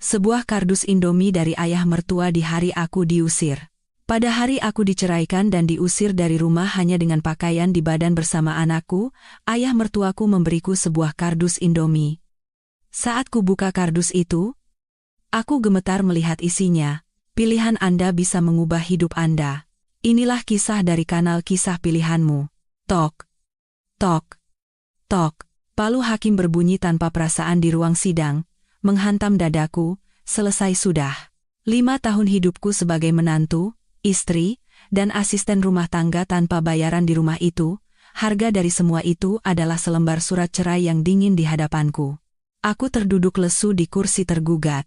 Sebuah kardus Indomie dari ayah mertua di hari aku diusir. Pada hari aku diceraikan dan diusir dari rumah hanya dengan pakaian di badan bersama anakku, ayah mertuaku memberiku sebuah kardus Indomie. Saat ku buka kardus itu, aku gemetar melihat isinya. Pilihan Anda bisa mengubah hidup Anda. Inilah kisah dari kanal Kisah Pilihanmu. Tok, tok, tok. Palu hakim berbunyi tanpa perasaan di ruang sidang, menghantam dadaku. Selesai sudah. 5 tahun hidupku sebagai menantu, istri, dan asisten rumah tangga tanpa bayaran di rumah itu. Harga dari semua itu adalah selembar surat cerai yang dingin di hadapanku. Aku terduduk lesu di kursi tergugat.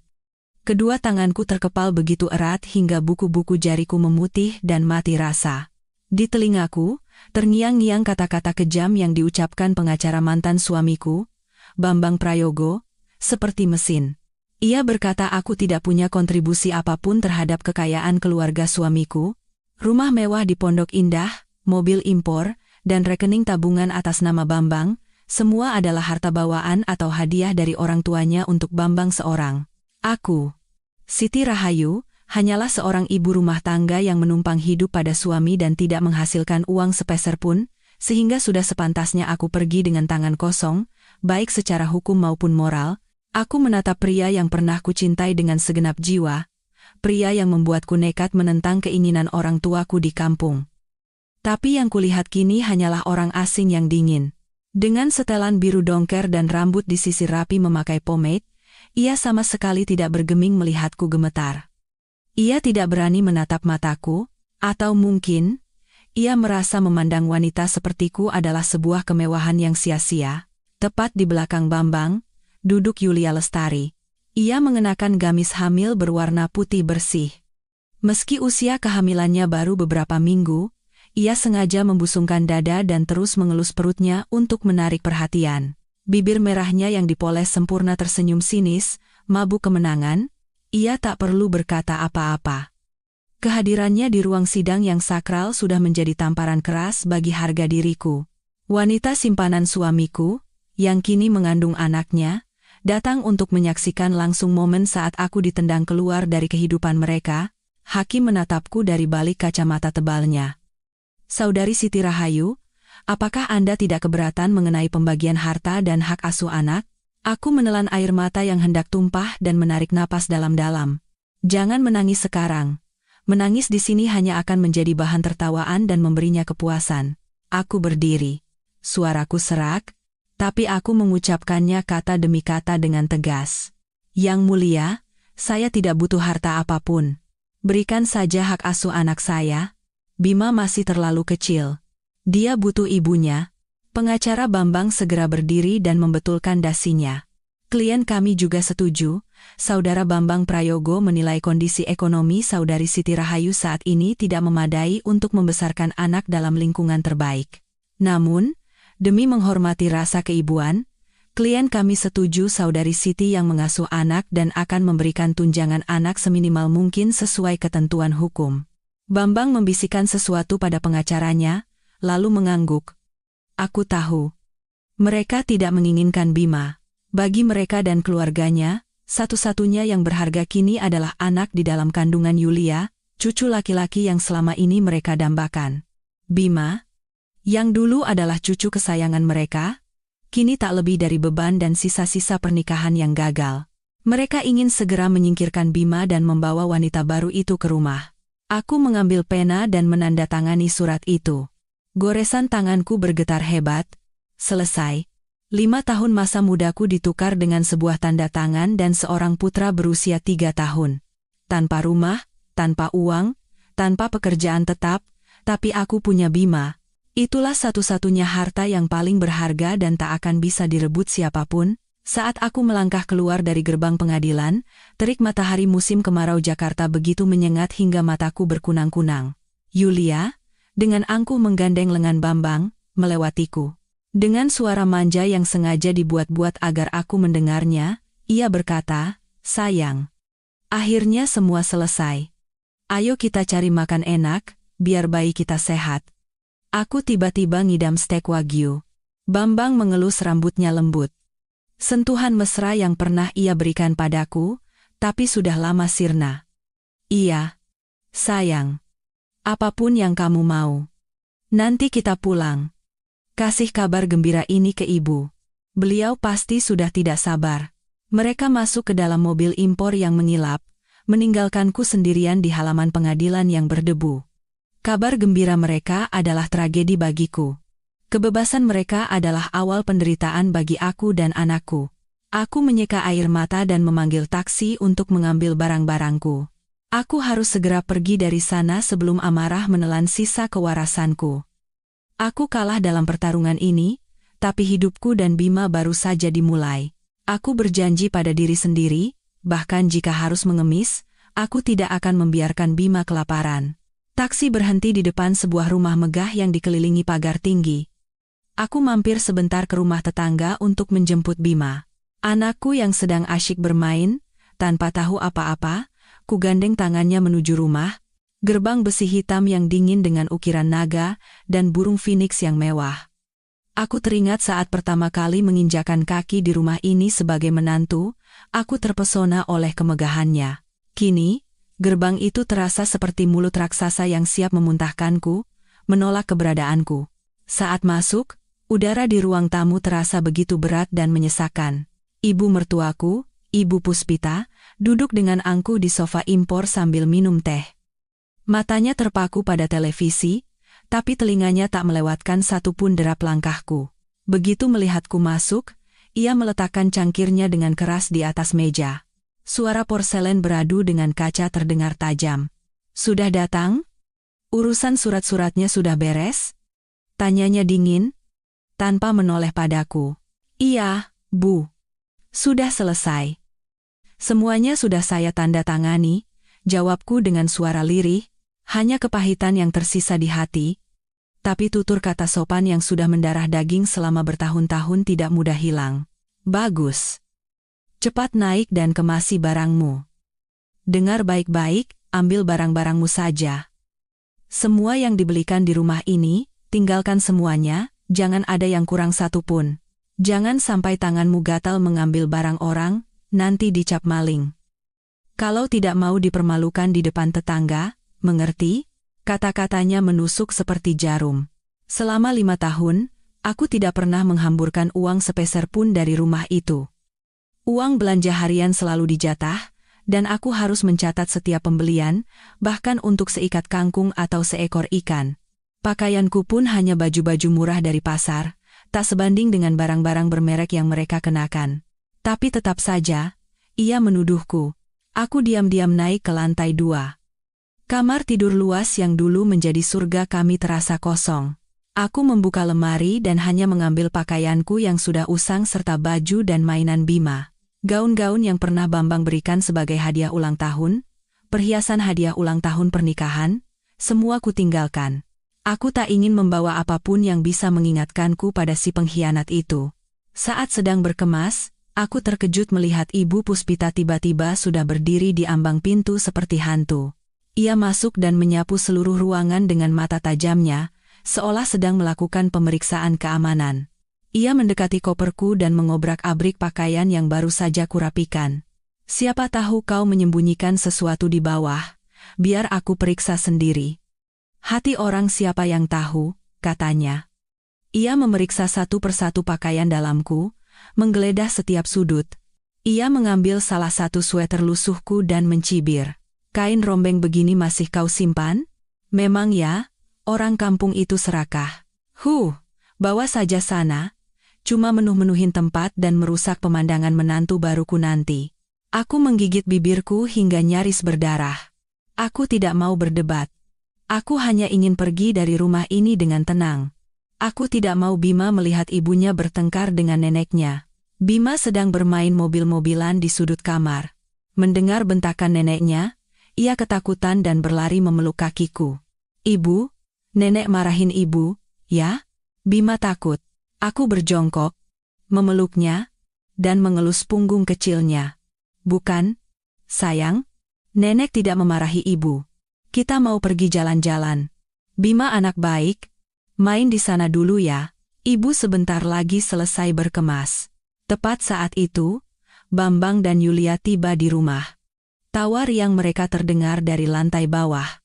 Kedua tanganku terkepal begitu erat hingga buku-buku jariku memutih dan mati rasa. Di telingaku, terngiang-ngiang kata-kata kejam yang diucapkan pengacara mantan suamiku, Bambang Prayogo, seperti mesin. Ia berkata aku tidak punya kontribusi apapun terhadap kekayaan keluarga suamiku, rumah mewah di Pondok Indah, mobil impor, dan rekening tabungan atas nama Bambang, semua adalah harta bawaan atau hadiah dari orang tuanya untuk Bambang seorang. Aku, Siti Rahayu, hanyalah seorang ibu rumah tangga yang menumpang hidup pada suami dan tidak menghasilkan uang sepeser pun, sehingga sudah sepantasnya aku pergi dengan tangan kosong, baik secara hukum maupun moral. Aku menatap pria yang pernah kucintai dengan segenap jiwa, pria yang membuatku nekat menentang keinginan orang tuaku di kampung. Tapi yang kulihat kini hanyalah orang asing yang dingin. Dengan setelan biru dongker dan rambut disisir rapi memakai pomade, ia sama sekali tidak bergeming melihatku gemetar. Ia tidak berani menatap mataku, atau mungkin, ia merasa memandang wanita sepertiku adalah sebuah kemewahan yang sia-sia. Tepat di belakang Bambang, duduk Yulia Lestari. Ia mengenakan gamis hamil berwarna putih bersih. Meski usia kehamilannya baru beberapa minggu, ia sengaja membusungkan dada dan terus mengelus perutnya untuk menarik perhatian. Bibir merahnya yang dipoles sempurna tersenyum sinis, mabuk kemenangan. Ia tak perlu berkata apa-apa. Kehadirannya di ruang sidang yang sakral sudah menjadi tamparan keras bagi harga diriku. Wanita simpanan suamiku, yang kini mengandung anaknya, datang untuk menyaksikan langsung momen saat aku ditendang keluar dari kehidupan mereka. Hakim menatapku dari balik kacamata tebalnya. Saudari Siti Rahayu, apakah Anda tidak keberatan mengenai pembagian harta dan hak asuh anak? Aku menelan air mata yang hendak tumpah dan menarik napas dalam-dalam. Jangan menangis sekarang. Menangis di sini hanya akan menjadi bahan tertawaan dan memberinya kepuasan. Aku berdiri. Suaraku serak, tapi aku mengucapkannya kata demi kata dengan tegas. Yang mulia, saya tidak butuh harta apapun. Berikan saja hak asuh anak saya. Bima masih terlalu kecil. Dia butuh ibunya. Pengacara Bambang segera berdiri dan membetulkan dasinya. Klien kami juga setuju. Saudara Bambang Prayogo menilai kondisi ekonomi Saudari Siti Rahayu saat ini tidak memadai untuk membesarkan anak dalam lingkungan terbaik. Namun, demi menghormati rasa keibuan, klien kami setuju Saudari Siti yang mengasuh anak dan akan memberikan tunjangan anak seminimal mungkin sesuai ketentuan hukum. Bambang membisikkan sesuatu pada pengacaranya, lalu mengangguk. Aku tahu. Mereka tidak menginginkan Bima. Bagi mereka dan keluarganya, satu-satunya yang berharga kini adalah anak di dalam kandungan Yulia, cucu laki-laki yang selama ini mereka dambakan. Bima, yang dulu adalah cucu kesayangan mereka, kini tak lebih dari beban dan sisa-sisa pernikahan yang gagal. Mereka ingin segera menyingkirkan Bima dan membawa wanita baru itu ke rumah. Aku mengambil pena dan menandatangani surat itu. Goresan tanganku bergetar hebat. Selesai. 5 tahun masa mudaku ditukar dengan sebuah tanda tangan dan seorang putra berusia 3 tahun. Tanpa rumah, tanpa uang, tanpa pekerjaan tetap, tapi aku punya Bima. Itulah satu-satunya harta yang paling berharga dan tak akan bisa direbut siapapun. Saat aku melangkah keluar dari gerbang pengadilan, terik matahari musim kemarau Jakarta begitu menyengat hingga mataku berkunang-kunang. Yulia, dengan angkuh menggandeng lengan Bambang, melewatiku. Dengan suara manja yang sengaja dibuat-buat agar aku mendengarnya, ia berkata, "Sayang, akhirnya semua selesai. Ayo kita cari makan enak, biar bayi kita sehat." Aku tiba-tiba ngidam stek wagyu. Bambang mengelus rambutnya lembut. Sentuhan mesra yang pernah ia berikan padaku, tapi sudah lama sirna. Iya, sayang. Apapun yang kamu mau. Nanti kita pulang. Kasih kabar gembira ini ke ibu. Beliau pasti sudah tidak sabar. Mereka masuk ke dalam mobil impor yang mengilap, meninggalkanku sendirian di halaman pengadilan yang berdebu. Kabar gembira mereka adalah tragedi bagiku. Kebebasan mereka adalah awal penderitaan bagi aku dan anakku. Aku menyeka air mata dan memanggil taksi untuk mengambil barang-barangku. Aku harus segera pergi dari sana sebelum amarah menelan sisa kewarasanku. Aku kalah dalam pertarungan ini, tapi hidupku dan Bima baru saja dimulai. Aku berjanji pada diri sendiri, bahkan jika harus mengemis, aku tidak akan membiarkan Bima kelaparan. Taksi berhenti di depan sebuah rumah megah yang dikelilingi pagar tinggi. Aku mampir sebentar ke rumah tetangga untuk menjemput Bima. Anakku yang sedang asyik bermain, tanpa tahu apa-apa, ku gandeng tangannya menuju rumah, gerbang besi hitam yang dingin dengan ukiran naga dan burung phoenix yang mewah. Aku teringat saat pertama kali menginjakan kaki di rumah ini sebagai menantu, aku terpesona oleh kemegahannya. Kini, gerbang itu terasa seperti mulut raksasa yang siap memuntahkanku, menolak keberadaanku. Saat masuk, udara di ruang tamu terasa begitu berat dan menyesakan. Ibu mertuaku, Ibu Puspita, duduk dengan angkuh di sofa impor sambil minum teh. Matanya terpaku pada televisi, tapi telinganya tak melewatkan satupun derap langkahku. Begitu melihatku masuk, ia meletakkan cangkirnya dengan keras di atas meja. Suara porselen beradu dengan kaca terdengar tajam. "Sudah datang? Urusan surat-suratnya sudah beres?" Tanyanya dingin, tanpa menoleh padaku. "Iya, Bu. Sudah selesai. Semuanya sudah saya tanda tangani," jawabku dengan suara lirih, hanya kepahitan yang tersisa di hati. Tapi tutur kata sopan yang sudah mendarah daging selama bertahun-tahun tidak mudah hilang. "Bagus. Cepat naik dan kemasi barangmu. Dengar baik-baik, ambil barang-barangmu saja. Semua yang dibelikan di rumah ini, tinggalkan semuanya, jangan ada yang kurang satupun. Jangan sampai tanganmu gatal mengambil barang orang, nanti dicap maling. Kalau tidak mau dipermalukan di depan tetangga, mengerti?" Kata-katanya menusuk seperti jarum. Selama 5 tahun, aku tidak pernah menghamburkan uang sepeser pun dari rumah itu. Uang belanja harian selalu dijatah, dan aku harus mencatat setiap pembelian, bahkan untuk seikat kangkung atau seekor ikan. Pakaianku pun hanya baju-baju murah dari pasar, tak sebanding dengan barang-barang bermerek yang mereka kenakan. Tapi tetap saja, ia menuduhku. Aku diam-diam naik ke lantai 2. Kamar tidur luas yang dulu menjadi surga kami terasa kosong. Aku membuka lemari dan hanya mengambil pakaianku yang sudah usang serta baju dan mainan Bima. Gaun-gaun yang pernah Bambang berikan sebagai hadiah ulang tahun, perhiasan hadiah ulang tahun pernikahan, semua kutinggalkan. Aku tak ingin membawa apapun yang bisa mengingatkanku pada si pengkhianat itu. Saat sedang berkemas, aku terkejut melihat Ibu Puspita tiba-tiba sudah berdiri di ambang pintu seperti hantu. Ia masuk dan menyapu seluruh ruangan dengan mata tajamnya, seolah sedang melakukan pemeriksaan keamanan. Ia mendekati koperku dan mengobrak-abrik pakaian yang baru saja kurapikan. "Siapa tahu kau menyembunyikan sesuatu di bawah, biar aku periksa sendiri." "Hati orang siapa yang tahu," katanya. Ia memeriksa satu persatu pakaian dalamku, menggeledah setiap sudut. Ia mengambil salah satu sweater lusuhku dan mencibir. "Kain rombeng begini masih kau simpan? Memang ya, orang kampung itu serakah. Bawa saja sana. Cuma menuh-menuhin tempat dan merusak pemandangan menantu baruku nanti." Aku menggigit bibirku hingga nyaris berdarah. Aku tidak mau berdebat. Aku hanya ingin pergi dari rumah ini dengan tenang. Aku tidak mau Bima melihat ibunya bertengkar dengan neneknya. Bima sedang bermain mobil-mobilan di sudut kamar. Mendengar bentakan neneknya, ia ketakutan dan berlari memeluk kakiku. "Ibu, nenek marahin ibu, ya?" Bima takut. Aku berjongkok, memeluknya, dan mengelus punggung kecilnya. "Bukan, sayang. Nenek tidak memarahi ibu. Kita mau pergi jalan-jalan. Bima anak baik. Main di sana dulu ya." Ibu sebentar lagi selesai berkemas. Tepat saat itu, Bambang dan Yulia tiba di rumah. Tawa riang mereka terdengar dari lantai bawah.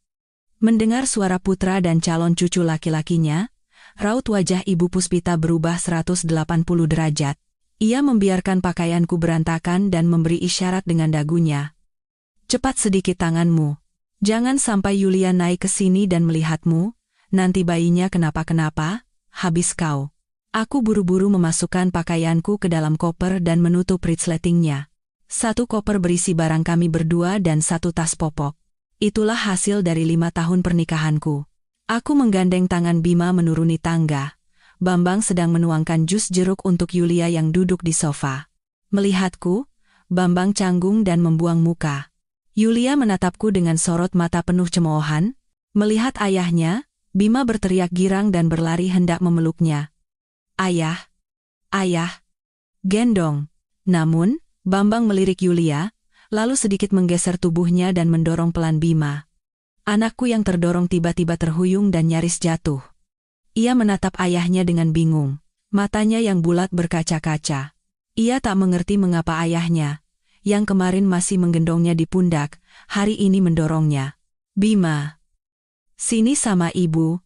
Mendengar suara putra dan calon cucu laki-lakinya, raut wajah Ibu Puspita berubah 180 derajat. Ia membiarkan pakaianku berantakan dan memberi isyarat dengan dagunya. Cepat sedikit tanganmu. Jangan sampai Yulia naik ke sini dan melihatmu, nanti bayinya kenapa-kenapa, habis kau. Aku buru-buru memasukkan pakaianku ke dalam koper dan menutup resletingnya. 1 koper berisi barang kami berdua dan 1 tas popok. Itulah hasil dari 5 tahun pernikahanku. Aku menggandeng tangan Bima menuruni tangga. Bambang sedang menuangkan jus jeruk untuk Yulia yang duduk di sofa. Melihatku, Bambang canggung dan membuang muka. Yulia menatapku dengan sorot mata penuh cemoohan. Melihat ayahnya, Bima berteriak girang dan berlari hendak memeluknya. Ayah, ayah, gendong. Namun, Bambang melirik Yulia, lalu sedikit menggeser tubuhnya dan mendorong pelan Bima. Anakku yang terdorong tiba-tiba terhuyung dan nyaris jatuh. Ia menatap ayahnya dengan bingung, matanya yang bulat berkaca-kaca. Ia tak mengerti mengapa ayahnya, yang kemarin masih menggendongnya di pundak, hari ini mendorongnya. Bima, sini sama ibu.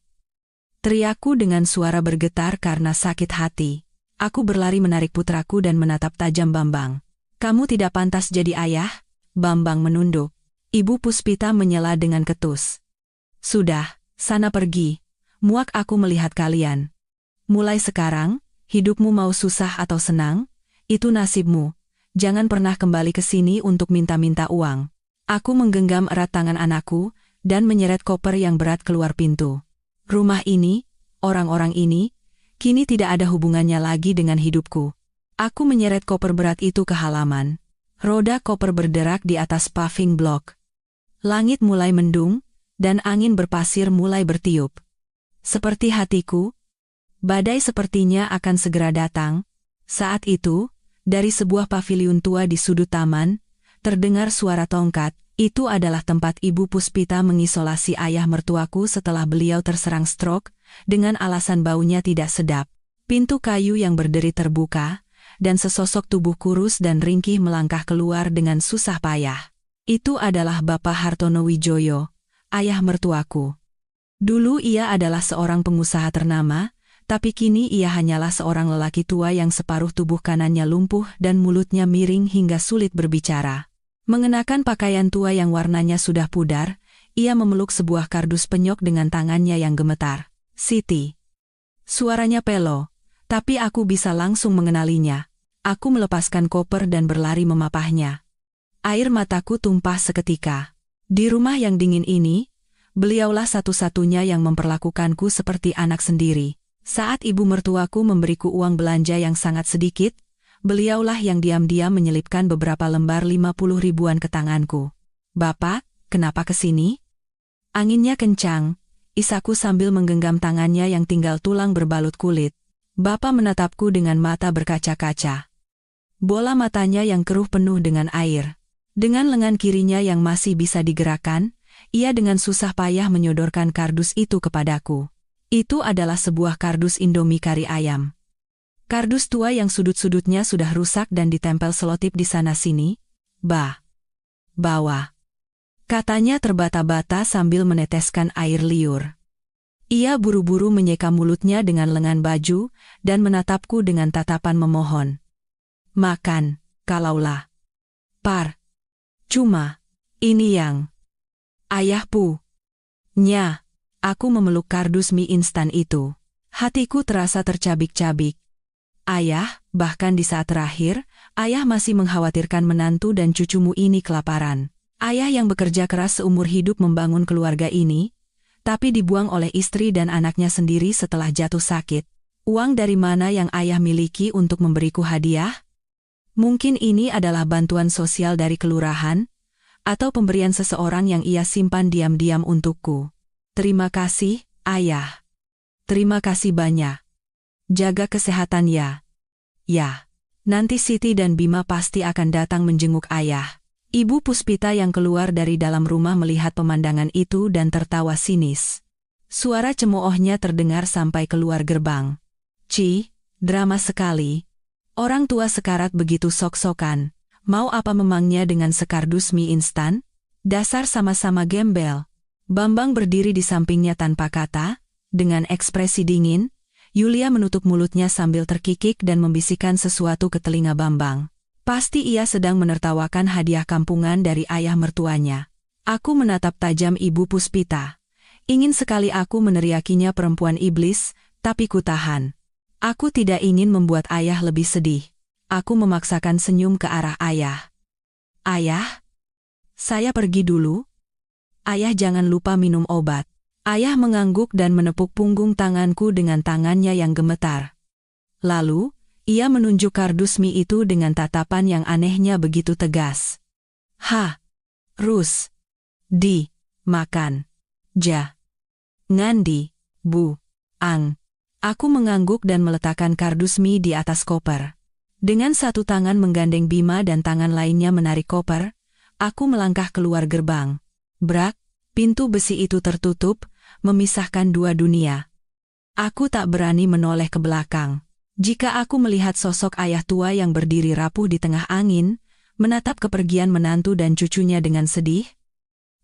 Teriakku dengan suara bergetar karena sakit hati. Aku berlari menarik putraku dan menatap tajam Bambang. Kamu tidak pantas jadi ayah, Bambang menunduk. Ibu Puspita menyela dengan ketus. Sudah, sana pergi. Muak aku melihat kalian. Mulai sekarang, hidupmu mau susah atau senang, itu nasibmu. Jangan pernah kembali ke sini untuk minta-minta uang. Aku menggenggam erat tangan anakku dan menyeret koper yang berat keluar pintu. Rumah ini, orang-orang ini, kini tidak ada hubungannya lagi dengan hidupku. Aku menyeret koper berat itu ke halaman. Roda koper berderak di atas paving block. Langit mulai mendung, dan angin berpasir mulai bertiup. Seperti hatiku, badai sepertinya akan segera datang. Saat itu, dari sebuah paviliun tua di sudut taman, terdengar suara tongkat. Itu adalah tempat Ibu Puspita mengisolasi ayah mertuaku setelah beliau terserang stroke, dengan alasan baunya tidak sedap. Pintu kayu yang berderi terbuka, dan sesosok tubuh kurus dan ringkih melangkah keluar dengan susah payah. Itu adalah Bapak Hartono Wijoyo, ayah mertuaku. Dulu ia adalah seorang pengusaha ternama, tapi kini ia hanyalah seorang lelaki tua yang separuh tubuh kanannya lumpuh dan mulutnya miring hingga sulit berbicara. Mengenakan pakaian tua yang warnanya sudah pudar, ia memeluk sebuah kardus penyok dengan tangannya yang gemetar. Siti. Suaranya pelo, tapi aku bisa langsung mengenalinya. Aku melepaskan koper dan berlari memapahnya. Air mataku tumpah seketika. Di rumah yang dingin ini, beliaulah satu-satunya yang memperlakukanku seperti anak sendiri. Saat ibu mertuaku memberiku uang belanja yang sangat sedikit, beliaulah yang diam-diam menyelipkan beberapa lembar 50 ribuan ke tanganku. Bapak, kenapa kesini? Anginnya kencang, isaku sambil menggenggam tangannya yang tinggal tulang berbalut kulit. Bapak menatapku dengan mata berkaca-kaca. Bola matanya yang keruh penuh dengan air. Dengan lengan kirinya yang masih bisa digerakkan, ia dengan susah payah menyodorkan kardus itu kepadaku. Itu adalah sebuah kardus Indomie kari ayam. Kardus tua yang sudut-sudutnya sudah rusak dan ditempel selotip di sana-sini. Bawa. Katanya terbata-bata sambil meneteskan air liur. Ia buru-buru menyeka mulutnya dengan lengan baju dan menatapku dengan tatapan memohon. Makan, kalaulah. Cuma, ini yang. Ayahku. Nya, aku memeluk kardus mie instan itu. Hatiku terasa tercabik-cabik. Ayah, bahkan di saat terakhir, ayah masih mengkhawatirkan menantu dan cucumu ini kelaparan. Ayah yang bekerja keras seumur hidup membangun keluarga ini, tapi dibuang oleh istri dan anaknya sendiri setelah jatuh sakit. Uang dari mana yang ayah miliki untuk memberiku hadiah? Mungkin ini adalah bantuan sosial dari kelurahan, atau pemberian seseorang yang ia simpan diam-diam untukku. Terima kasih, ayah. Terima kasih banyak. Jaga kesehatan ya. Ya, nanti Siti dan Bima pasti akan datang menjenguk ayah. Ibu Puspita yang keluar dari dalam rumah melihat pemandangan itu dan tertawa sinis. Suara cemoohnya terdengar sampai keluar gerbang. Drama sekali. Orang tua sekarat begitu sok-sokan. Mau apa memangnya dengan sekardus mie instan? Dasar sama-sama gembel. Bambang berdiri di sampingnya tanpa kata, dengan ekspresi dingin. Yulia menutup mulutnya sambil terkikik dan membisikkan sesuatu ke telinga Bambang. Pasti ia sedang menertawakan hadiah kampungan dari ayah mertuanya. Aku menatap tajam Ibu Puspita. Ingin sekali aku meneriakinya perempuan iblis, tapi kutahan. Aku tidak ingin membuat ayah lebih sedih. Aku memaksakan senyum ke arah ayah. Ayah? Saya pergi dulu? Ayah jangan lupa minum obat. Ayah mengangguk dan menepuk punggung tanganku dengan tangannya yang gemetar. Lalu, ia menunjuk kardus mie itu dengan tatapan yang anehnya begitu tegas. Rus. Di. Makan. Ja. Ngandi. Bu. Ang. Aku mengangguk dan meletakkan kardus mie di atas koper. Dengan satu tangan menggandeng Bima dan tangan lainnya menarik koper, aku melangkah keluar gerbang. Brak, pintu besi itu tertutup, memisahkan dua dunia. Aku tak berani menoleh ke belakang. Jika aku melihat sosok ayah tua yang berdiri rapuh di tengah angin, menatap kepergian menantu dan cucunya dengan sedih,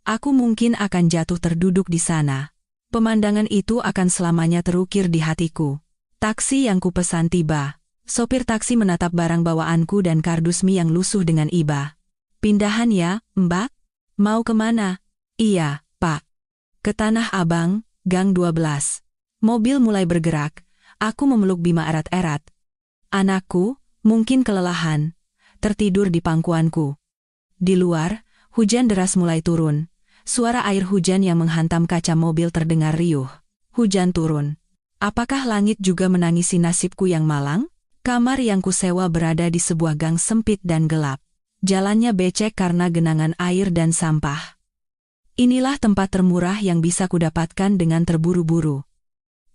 aku mungkin akan jatuh terduduk di sana. Pemandangan itu akan selamanya terukir di hatiku. Taksi yang kupesan tiba. Sopir taksi menatap barang bawaanku dan kardus mie yang lusuh dengan iba. Pindahan ya, Mbak? Mau kemana? Iya, Pak. Ke Tanah Abang, Gang 12. Mobil mulai bergerak. Aku memeluk Bima erat-erat. Anakku, mungkin kelelahan. Tertidur di pangkuanku. Di luar, hujan deras mulai turun. Suara air hujan yang menghantam kaca mobil terdengar riuh. Hujan turun. Apakah langit juga menangisi nasibku yang malang? Kamar yang kusewa berada di sebuah gang sempit dan gelap. Jalannya becek karena genangan air dan sampah. Inilah tempat termurah yang bisa kudapatkan dengan terburu-buru.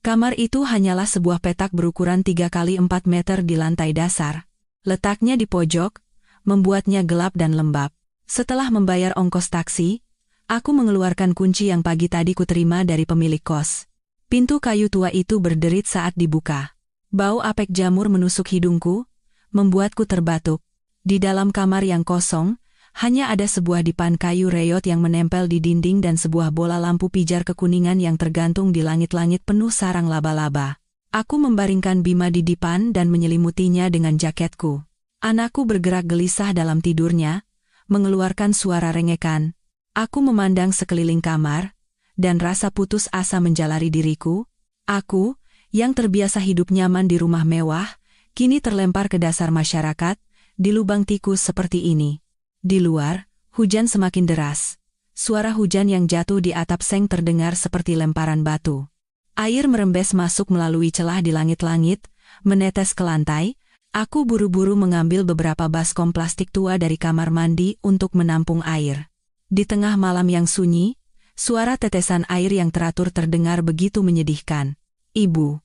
Kamar itu hanyalah sebuah petak berukuran 3 kali 4 meter di lantai dasar. Letaknya di pojok, membuatnya gelap dan lembab. Setelah membayar ongkos taksi, aku mengeluarkan kunci yang pagi tadi kuterima dari pemilik kos. Pintu kayu tua itu berderit saat dibuka. Bau apek jamur menusuk hidungku, membuatku terbatuk. Di dalam kamar yang kosong, hanya ada sebuah dipan kayu reyot yang menempel di dinding dan sebuah bola lampu pijar kekuningan yang tergantung di langit-langit penuh sarang laba-laba. Aku membaringkan Bima di dipan dan menyelimutinya dengan jaketku. Anakku bergerak gelisah dalam tidurnya, mengeluarkan suara rengekan. Aku memandang sekeliling kamar, dan rasa putus asa menjalari diriku. Aku, yang terbiasa hidup nyaman di rumah mewah, kini terlempar ke dasar masyarakat, di lubang tikus seperti ini. Di luar, hujan semakin deras. Suara hujan yang jatuh di atap seng terdengar seperti lemparan batu. Air merembes masuk melalui celah di langit-langit, menetes ke lantai. Aku buru-buru mengambil beberapa baskom plastik tua dari kamar mandi untuk menampung air. Di tengah malam yang sunyi, suara tetesan air yang teratur terdengar begitu menyedihkan. Ibu.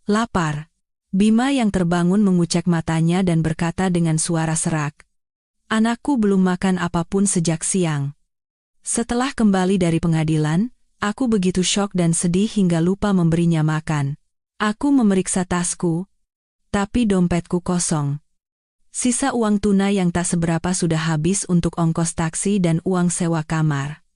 Lapar. Bima yang terbangun mengucek matanya dan berkata dengan suara serak. Anakku belum makan apapun sejak siang. Setelah kembali dari pengadilan, aku begitu syok dan sedih hingga lupa memberinya makan. Aku memeriksa tasku, tapi dompetku kosong. Sisa uang tunai yang tak seberapa sudah habis untuk ongkos taksi dan uang sewa kamar.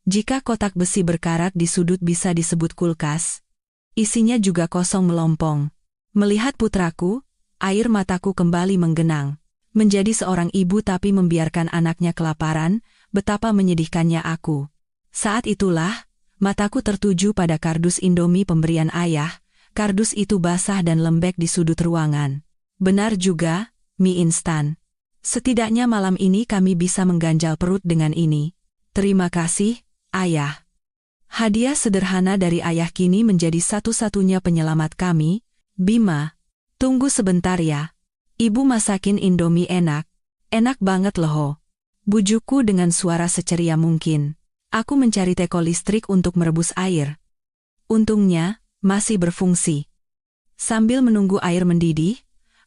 Jika kotak besi berkarat di sudut bisa disebut kulkas, isinya juga kosong melompong. Melihat putraku, air mataku kembali menggenang. Menjadi seorang ibu tapi membiarkan anaknya kelaparan, betapa menyedihkannya aku. Saat itulah, mataku tertuju pada kardus Indomie pemberian ayah. Kardus itu basah dan lembek di sudut ruangan. Benar juga, mie instan. Setidaknya malam ini kami bisa mengganjal perut dengan ini. Terima kasih, ayah. Hadiah sederhana dari ayah kini menjadi satu-satunya penyelamat kami. Bima, tunggu sebentar ya. Ibu masakin Indomie enak. Enak banget loh. Bujukku dengan suara seceria mungkin. Aku mencari teko listrik untuk merebus air. Untungnya, masih berfungsi. Sambil menunggu air mendidih,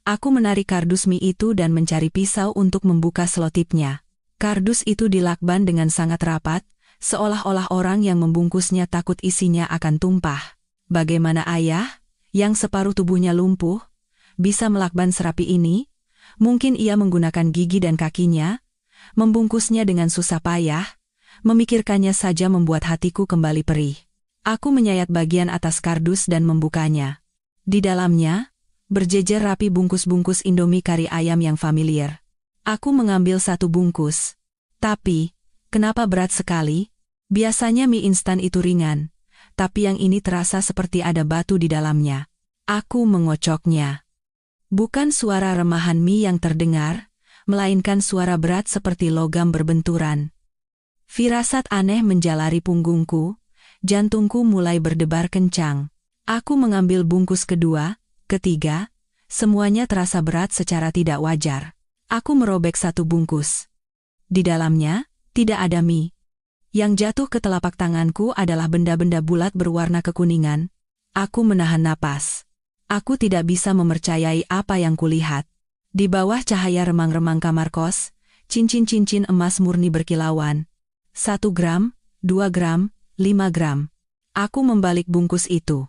aku menarik kardus mie itu dan mencari pisau untuk membuka selotipnya. Kardus itu dilakban dengan sangat rapat, seolah-olah orang yang membungkusnya takut isinya akan tumpah. Bagaimana ayah, yang separuh tubuhnya lumpuh, bisa melakban serapi ini? Mungkin ia menggunakan gigi dan kakinya, membungkusnya dengan susah payah, memikirkannya saja membuat hatiku kembali perih. Aku menyayat bagian atas kardus dan membukanya. Di dalamnya, berjejer rapi bungkus-bungkus Indomie kari ayam yang familiar. Aku mengambil satu bungkus. Tapi, kenapa berat sekali? Biasanya mie instan itu ringan, tapi yang ini terasa seperti ada batu di dalamnya. Aku mengocoknya. Bukan suara remahan mie yang terdengar, melainkan suara berat seperti logam berbenturan. Firasat aneh menjalari punggungku, jantungku mulai berdebar kencang. Aku mengambil bungkus kedua, ketiga, semuanya terasa berat secara tidak wajar. Aku merobek satu bungkus. Di dalamnya, tidak ada mie. Yang jatuh ke telapak tanganku adalah benda-benda bulat berwarna kekuningan. Aku menahan napas. Aku tidak bisa mempercayai apa yang kulihat. Di bawah cahaya remang-remang kamar kos, cincin-cincin emas murni berkilauan. 1 gram, 2 gram, 5 gram. Aku membalik bungkus itu.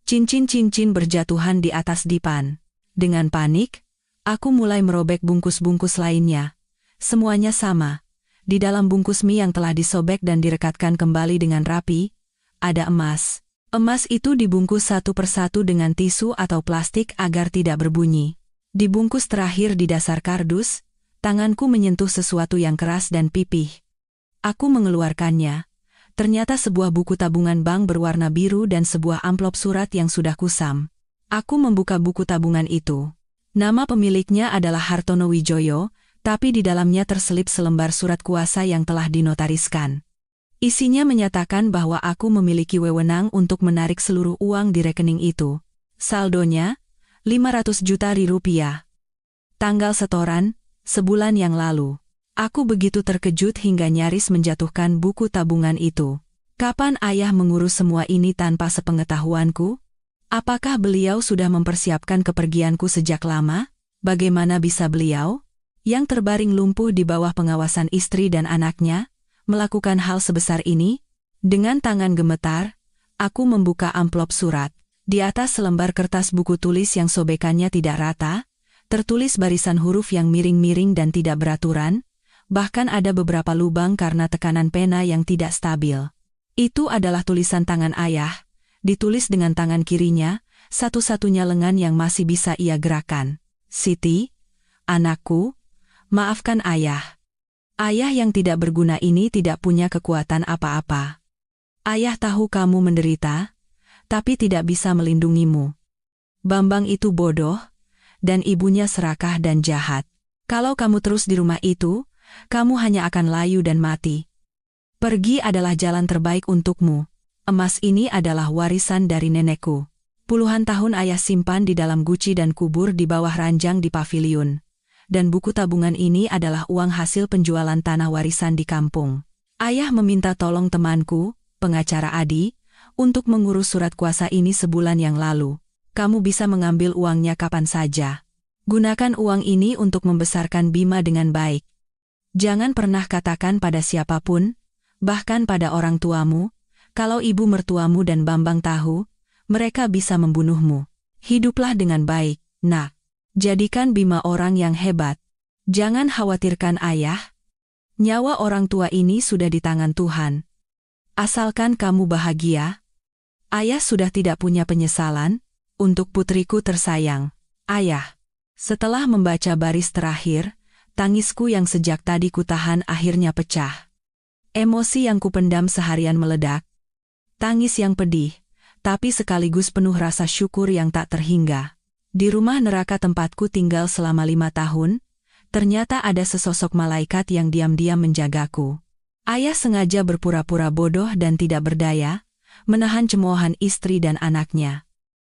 Cincin-cincin berjatuhan di atas dipan. Dengan panik, aku mulai merobek bungkus-bungkus lainnya. Semuanya sama. Di dalam bungkus mie yang telah disobek dan direkatkan kembali dengan rapi, ada emas. Emas itu dibungkus satu persatu dengan tisu atau plastik agar tidak berbunyi. Di bungkus terakhir di dasar kardus, tanganku menyentuh sesuatu yang keras dan pipih. Aku mengeluarkannya. Ternyata sebuah buku tabungan bank berwarna biru dan sebuah amplop surat yang sudah kusam. Aku membuka buku tabungan itu. Nama pemiliknya adalah Hartono Wijoyo, tapi di dalamnya terselip selembar surat kuasa yang telah dinotariskan. Isinya menyatakan bahwa aku memiliki wewenang untuk menarik seluruh uang di rekening itu. Saldonya, 500 juta rupiah. Tanggal setoran, sebulan yang lalu. Aku begitu terkejut hingga nyaris menjatuhkan buku tabungan itu. Kapan ayah mengurus semua ini tanpa sepengetahuanku? Apakah beliau sudah mempersiapkan kepergianku sejak lama? Bagaimana bisa beliau, yang terbaring lumpuh di bawah pengawasan istri dan anaknya, melakukan hal sebesar ini? Dengan tangan gemetar, aku membuka amplop surat. Di atas selembar kertas buku tulis yang sobekannya tidak rata, tertulis barisan huruf yang miring-miring dan tidak beraturan, bahkan ada beberapa lubang karena tekanan pena yang tidak stabil. Itu adalah tulisan tangan ayah, ditulis dengan tangan kirinya, satu-satunya lengan yang masih bisa ia gerakan. Siti, anakku, maafkan ayah. Ayah yang tidak berguna ini tidak punya kekuatan apa-apa. Ayah tahu kamu menderita, tapi tidak bisa melindungimu. Bambang itu bodoh, dan ibunya serakah dan jahat. Kalau kamu terus di rumah itu, kamu hanya akan layu dan mati. Pergi adalah jalan terbaik untukmu. Emas ini adalah warisan dari nenekku. Puluhan tahun ayah simpan di dalam guci dan kubur di bawah ranjang di paviliun. Dan buku tabungan ini adalah uang hasil penjualan tanah warisan di kampung. Ayah meminta tolong temanku, pengacara Adi, untuk mengurus surat kuasa ini sebulan yang lalu. Kamu bisa mengambil uangnya kapan saja. Gunakan uang ini untuk membesarkan Bima dengan baik. Jangan pernah katakan pada siapapun, bahkan pada orang tuamu, kalau ibu mertuamu dan Bambang tahu, mereka bisa membunuhmu. Hiduplah dengan baik, nak. Jadikan Bima orang yang hebat. Jangan khawatirkan ayah. Nyawa orang tua ini sudah di tangan Tuhan. Asalkan kamu bahagia. Ayah sudah tidak punya penyesalan, untuk putriku tersayang. Ayah. Setelah membaca baris terakhir, tangisku yang sejak tadi kutahan akhirnya pecah. Emosi yang kupendam seharian meledak. Tangis yang pedih, tapi sekaligus penuh rasa syukur yang tak terhingga. Di rumah neraka tempatku tinggal selama 5 tahun, ternyata ada sesosok malaikat yang diam-diam menjagaku. Ayah sengaja berpura-pura bodoh dan tidak berdaya, menahan cemoohan istri dan anaknya.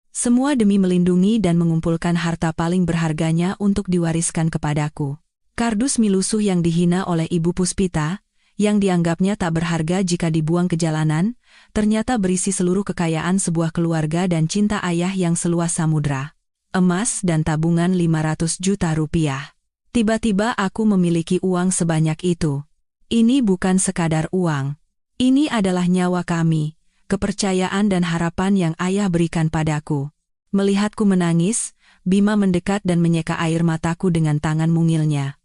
Semua demi melindungi dan mengumpulkan harta paling berharganya untuk diwariskan kepadaku. Kardus milusuh yang dihina oleh Ibu Puspita, yang dianggapnya tak berharga jika dibuang ke jalanan, ternyata berisi seluruh kekayaan sebuah keluarga dan cinta ayah yang seluas samudra. Emas dan tabungan 500 juta rupiah. Tiba-tiba aku memiliki uang sebanyak itu. Ini bukan sekadar uang. Ini adalah nyawa kami, kepercayaan dan harapan yang ayah berikan padaku. Melihatku menangis, Bima mendekat dan menyeka air mataku dengan tangan mungilnya.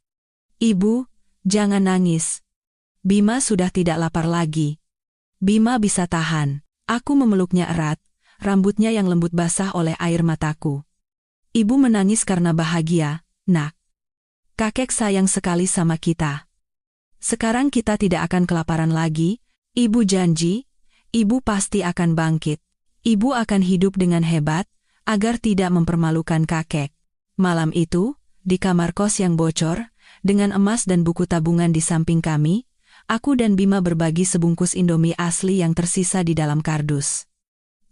Ibu, jangan nangis. Bima sudah tidak lapar lagi. Bima bisa tahan. Aku memeluknya erat, rambutnya yang lembut basah oleh air mataku. Ibu menangis karena bahagia, nak. Kakek sayang sekali sama kita. Sekarang kita tidak akan kelaparan lagi, ibu janji, ibu pasti akan bangkit. Ibu akan hidup dengan hebat, agar tidak mempermalukan kakek. Malam itu, di kamar kos yang bocor, dengan emas dan buku tabungan di samping kami, aku dan Bima berbagi sebungkus Indomie asli yang tersisa di dalam kardus.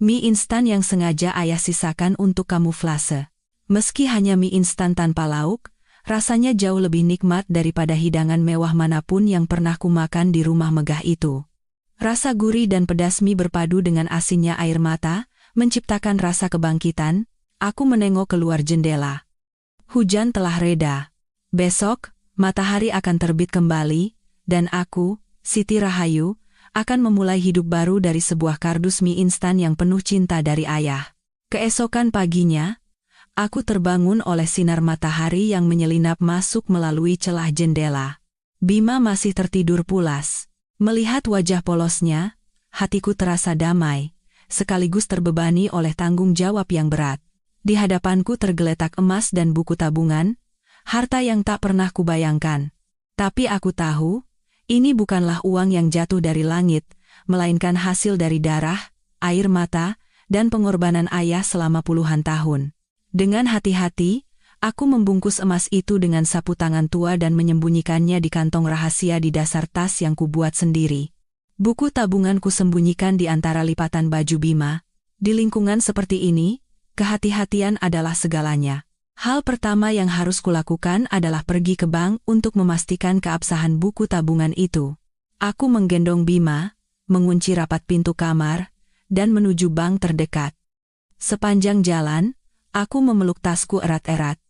Mie instan yang sengaja ayah sisakan untuk kamuflase. Meski hanya mie instan tanpa lauk, rasanya jauh lebih nikmat daripada hidangan mewah manapun yang pernah kumakan di rumah megah itu. Rasa gurih dan pedas mie berpadu dengan asinnya air mata, menciptakan rasa kebangkitan. Aku menengok keluar jendela. Hujan telah reda. Besok, matahari akan terbit kembali, dan aku, Siti Rahayu, akan memulai hidup baru dari sebuah kardus mie instan yang penuh cinta dari ayah. Keesokan paginya, aku terbangun oleh sinar matahari yang menyelinap masuk melalui celah jendela. Bima masih tertidur pulas. Melihat wajah polosnya, hatiku terasa damai, sekaligus terbebani oleh tanggung jawab yang berat. Di hadapanku tergeletak emas dan buku tabungan, harta yang tak pernah kubayangkan. Tapi aku tahu, ini bukanlah uang yang jatuh dari langit, melainkan hasil dari darah, air mata, dan pengorbanan ayah selama puluhan tahun. Dengan hati-hati, aku membungkus emas itu dengan sapu tangan tua dan menyembunyikannya di kantong rahasia di dasar tas yang kubuat sendiri. Buku tabungan kusembunyikan di antara lipatan baju Bima. Di lingkungan seperti ini, kehati-hatian adalah segalanya. Hal pertama yang harus kulakukan adalah pergi ke bank untuk memastikan keabsahan buku tabungan itu. Aku menggendong Bima, mengunci rapat pintu kamar, dan menuju bank terdekat. Sepanjang jalan, aku memeluk tasku erat-erat.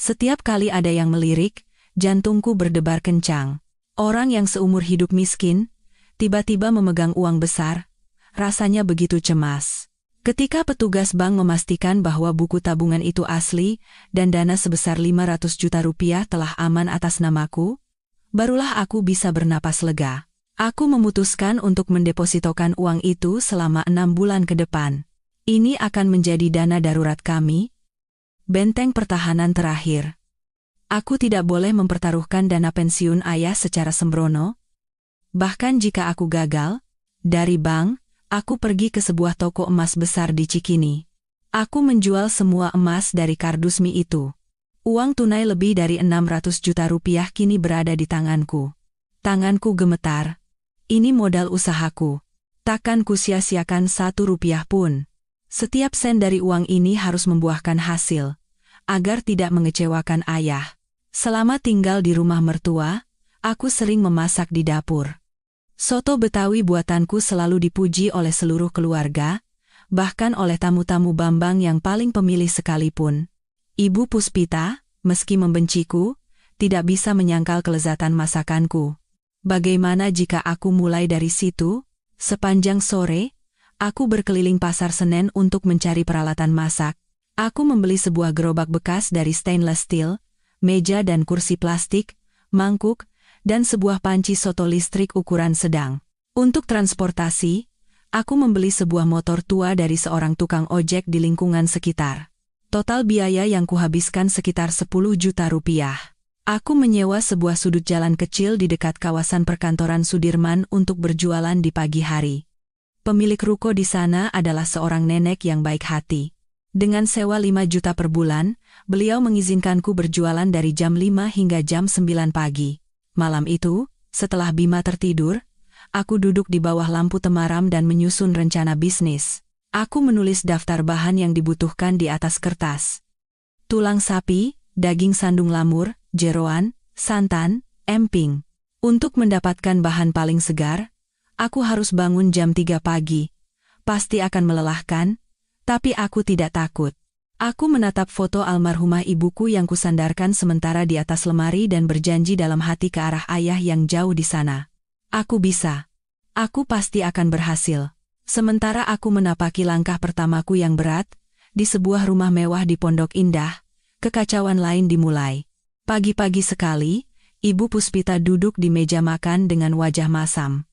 Setiap kali ada yang melirik, jantungku berdebar kencang. Orang yang seumur hidup miskin, tiba-tiba memegang uang besar, rasanya begitu cemas. Ketika petugas bank memastikan bahwa buku tabungan itu asli dan dana sebesar 500 juta rupiah telah aman atas namaku, barulah aku bisa bernapas lega. Aku memutuskan untuk mendepositokan uang itu selama 6 bulan ke depan. Ini akan menjadi dana darurat kami, benteng pertahanan terakhir. Aku tidak boleh mempertaruhkan dana pensiun ayah secara sembrono. Bahkan jika aku gagal, dari bank, aku pergi ke sebuah toko emas besar di Cikini. Aku menjual semua emas dari kardus mie itu. Uang tunai lebih dari 600 juta rupiah kini berada di tanganku. Tanganku gemetar. Ini modal usahaku. Takkan kusia-siakan 1 rupiah pun. Setiap sen dari uang ini harus membuahkan hasil, agar tidak mengecewakan ayah. Selama tinggal di rumah mertua, aku sering memasak di dapur. Soto Betawi buatanku selalu dipuji oleh seluruh keluarga, bahkan oleh tamu-tamu Bambang yang paling pemilih sekalipun. Ibu Puspita, meski membenciku, tidak bisa menyangkal kelezatan masakanku. Bagaimana jika aku mulai dari situ? Sepanjang sore, aku berkeliling pasar Senen untuk mencari peralatan masak. Aku membeli sebuah gerobak bekas dari stainless steel, meja dan kursi plastik, mangkuk, dan sebuah panci soto listrik ukuran sedang. Untuk transportasi, aku membeli sebuah motor tua dari seorang tukang ojek di lingkungan sekitar. Total biaya yang kuhabiskan sekitar 10 juta rupiah. Aku menyewa sebuah sudut jalan kecil di dekat kawasan perkantoran Sudirman untuk berjualan di pagi hari. Pemilik ruko di sana adalah seorang nenek yang baik hati. Dengan sewa 5 juta per bulan, beliau mengizinkanku berjualan dari jam 5 hingga jam 9 pagi. Malam itu, setelah Bima tertidur, aku duduk di bawah lampu temaram dan menyusun rencana bisnis. Aku menulis daftar bahan yang dibutuhkan di atas kertas. Tulang sapi, daging sandung lamur, jeroan, santan, emping. Untuk mendapatkan bahan paling segar, aku harus bangun jam 3 pagi. Pasti akan melelahkan, tapi aku tidak takut. Aku menatap foto almarhumah ibuku yang kusandarkan sementara di atas lemari dan berjanji dalam hati ke arah ayah yang jauh di sana. Aku bisa. Aku pasti akan berhasil. Sementara aku menapaki langkah pertamaku yang berat, di sebuah rumah mewah di Pondok Indah, kekacauan lain dimulai. Pagi-pagi sekali, Ibu Puspita duduk di meja makan dengan wajah masam.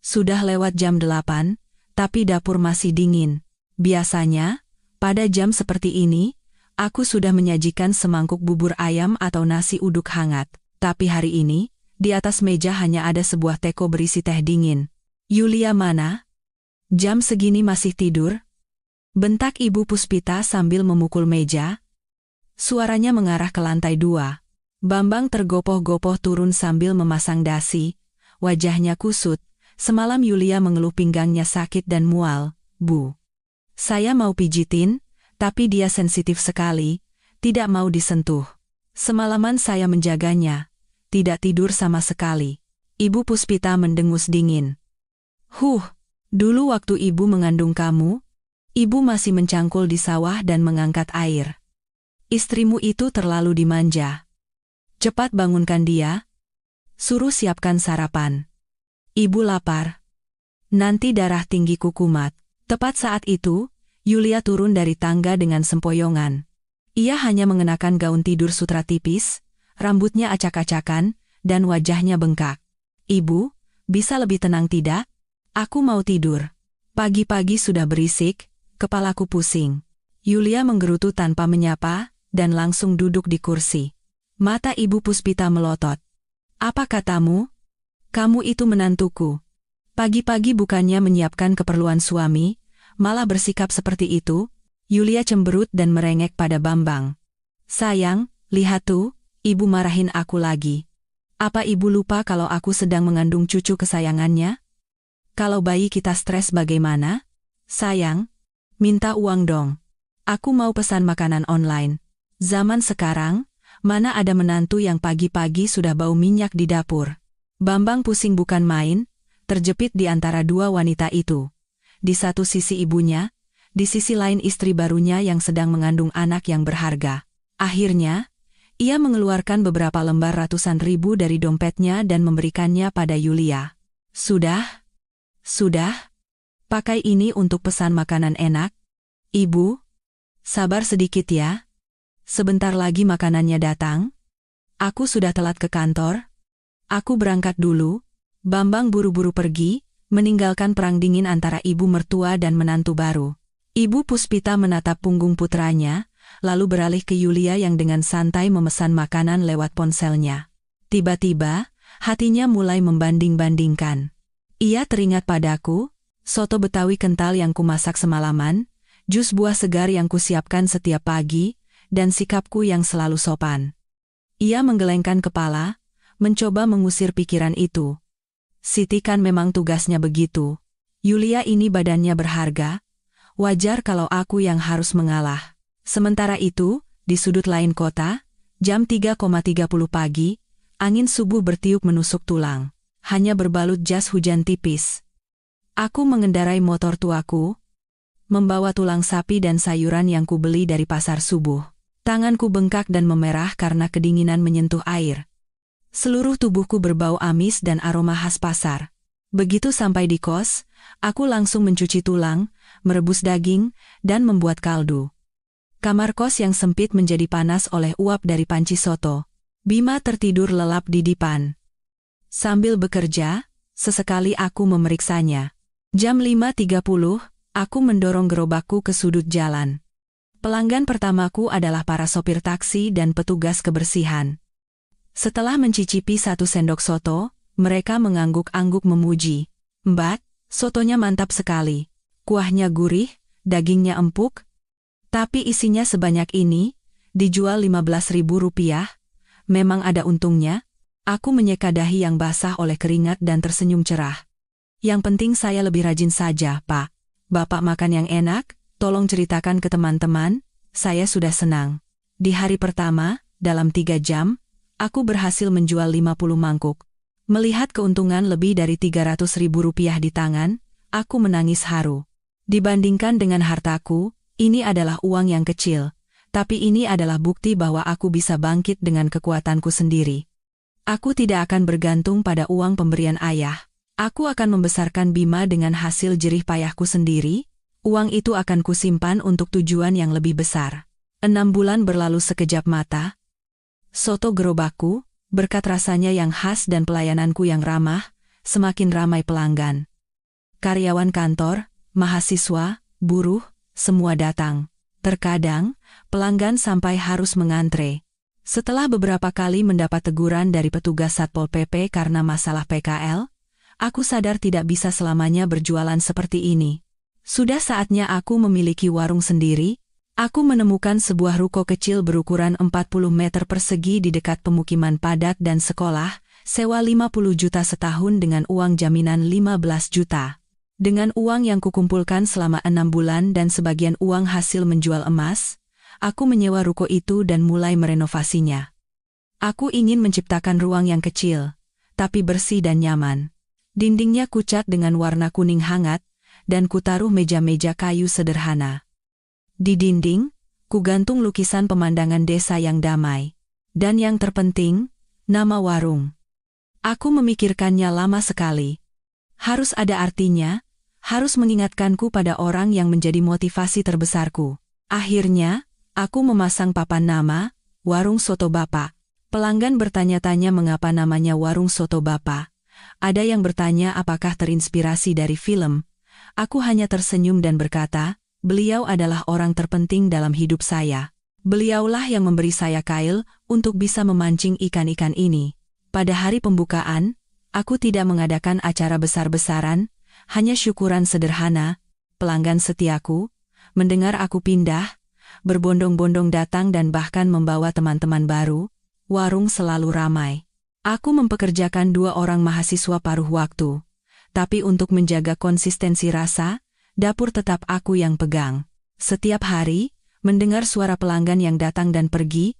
Sudah lewat jam 8, tapi dapur masih dingin. Biasanya, pada jam seperti ini, aku sudah menyajikan semangkuk bubur ayam atau nasi uduk hangat. Tapi hari ini, di atas meja hanya ada sebuah teko berisi teh dingin. Yulia mana? Jam segini masih tidur? Bentak Ibu Puspita sambil memukul meja. Suaranya mengarah ke lantai 2. Bambang tergopoh-gopoh turun sambil memasang dasi. Wajahnya kusut. Semalam Yulia mengeluh pinggangnya sakit dan mual. Bu. Saya mau pijitin, tapi dia sensitif sekali, tidak mau disentuh. Semalaman saya menjaganya, tidak tidur sama sekali. Ibu Puspita mendengus dingin. Dulu waktu ibu mengandung kamu, ibu masih mencangkul di sawah dan mengangkat air. Istrimu itu terlalu dimanja. Cepat bangunkan dia. Suruh siapkan sarapan. Ibu lapar. Nanti darah tinggiku kumat. Tepat saat itu, Yulia turun dari tangga dengan sempoyongan. Ia hanya mengenakan gaun tidur sutra tipis, rambutnya acak-acakan, dan wajahnya bengkak. Ibu, bisa lebih tenang tidak? Aku mau tidur. Pagi-pagi sudah berisik, kepalaku pusing. Yulia menggerutu tanpa menyapa, dan langsung duduk di kursi. Mata Ibu Puspita melotot. Apa katamu? Kamu itu menantuku. Pagi-pagi bukannya menyiapkan keperluan suami, malah bersikap seperti itu. Yulia cemberut dan merengek pada Bambang. Sayang, lihat tuh, ibu marahin aku lagi. Apa ibu lupa kalau aku sedang mengandung cucu kesayangannya? Kalau bayi kita stres bagaimana? Sayang, minta uang dong. Aku mau pesan makanan online. Zaman sekarang, mana ada menantu yang pagi-pagi sudah bau minyak di dapur. Bambang pusing bukan main, terjepit di antara dua wanita itu. Di satu sisi ibunya, di sisi lain istri barunya yang sedang mengandung anak yang berharga. Akhirnya, ia mengeluarkan beberapa lembar ratusan ribu dari dompetnya dan memberikannya pada Yulia. Sudah, pakai ini untuk pesan makanan enak. Ibu, sabar sedikit ya. Sebentar lagi makanannya datang. Aku sudah telat ke kantor. Aku berangkat dulu. Bambang buru-buru pergi, meninggalkan perang dingin antara ibu mertua dan menantu baru. Ibu Puspita menatap punggung putranya, lalu beralih ke Yulia yang dengan santai memesan makanan lewat ponselnya. Tiba-tiba, hatinya mulai membanding-bandingkan. Ia teringat padaku, soto Betawi kental yang kumasak semalaman, jus buah segar yang kusiapkan setiap pagi, dan sikapku yang selalu sopan. Ia menggelengkan kepala, mencoba mengusir pikiran itu. Siti kan memang tugasnya begitu. Yulia ini badannya berharga, wajar kalau aku yang harus mengalah. Sementara itu, di sudut lain kota, jam 3:30 pagi, angin subuh bertiup menusuk tulang. Hanya berbalut jas hujan tipis. Aku mengendarai motor tuaku, membawa tulang sapi dan sayuran yang kubeli dari pasar subuh. Tanganku bengkak dan memerah karena kedinginan menyentuh air. Seluruh tubuhku berbau amis dan aroma khas pasar. Begitu sampai di kos, aku langsung mencuci tulang, merebus daging, dan membuat kaldu. Kamar kos yang sempit menjadi panas oleh uap dari panci soto. Bima tertidur lelap di dipan. Sambil bekerja, sesekali aku memeriksanya. Jam 5:30, aku mendorong gerobakku ke sudut jalan. Pelanggan pertamaku adalah para sopir taksi dan petugas kebersihan. Setelah mencicipi 1 sendok soto, mereka mengangguk-angguk memuji. Mbak, sotonya mantap sekali. Kuahnya gurih, dagingnya empuk. Tapi isinya sebanyak ini, dijual Rp15.000. Memang ada untungnya. Aku menyeka dahi yang basah oleh keringat dan tersenyum cerah. Yang penting saya lebih rajin saja, Pak. Bapak makan yang enak, tolong ceritakan ke teman-teman, saya sudah senang. Di hari pertama, dalam 3 jam, aku berhasil menjual 50 mangkuk. Melihat keuntungan lebih dari Rp300.000 di tangan, aku menangis haru. Dibandingkan dengan hartaku, ini adalah uang yang kecil, tapi ini adalah bukti bahwa aku bisa bangkit dengan kekuatanku sendiri. Aku tidak akan bergantung pada uang pemberian ayah. Aku akan membesarkan Bima dengan hasil jerih payahku sendiri. Uang itu akan kusimpan untuk tujuan yang lebih besar. 6 bulan berlalu sekejap mata. Soto gerobakku, berkat rasanya yang khas dan pelayananku yang ramah, semakin ramai pelanggan. Karyawan kantor, mahasiswa, buruh, semua datang. Terkadang, pelanggan sampai harus mengantre. Setelah beberapa kali mendapat teguran dari petugas Satpol PP karena masalah PKL, aku sadar tidak bisa selamanya berjualan seperti ini. Sudah saatnya aku memiliki warung sendiri. Aku menemukan sebuah ruko kecil berukuran 40 meter persegi di dekat pemukiman padat dan sekolah, sewa 50 juta setahun dengan uang jaminan 15 juta. Dengan uang yang kukumpulkan selama 6 bulan dan sebagian uang hasil menjual emas, aku menyewa ruko itu dan mulai merenovasinya. Aku ingin menciptakan ruang yang kecil, tapi bersih dan nyaman. Dindingnya kucat dengan warna kuning hangat, dan kutaruh meja-meja kayu sederhana. Di dinding, kugantung lukisan pemandangan desa yang damai. Dan yang terpenting, nama warung. Aku memikirkannya lama sekali. Harus ada artinya, harus mengingatkanku pada orang yang menjadi motivasi terbesarku. Akhirnya, aku memasang papan nama, Warung Soto Bapak. Pelanggan bertanya-tanya mengapa namanya Warung Soto Bapak. Ada yang bertanya apakah terinspirasi dari film. Aku hanya tersenyum dan berkata, beliau adalah orang terpenting dalam hidup saya. Beliaulah yang memberi saya kail untuk bisa memancing ikan-ikan ini. Pada hari pembukaan, aku tidak mengadakan acara besar-besaran, hanya syukuran sederhana. Pelanggan setiaku, mendengar aku pindah, berbondong-bondong datang dan bahkan membawa teman-teman baru. Warung selalu ramai. Aku mempekerjakan 2 orang mahasiswa paruh waktu. Tapi untuk menjaga konsistensi rasa, dapur tetap aku yang pegang. Setiap hari, mendengar suara pelanggan yang datang dan pergi,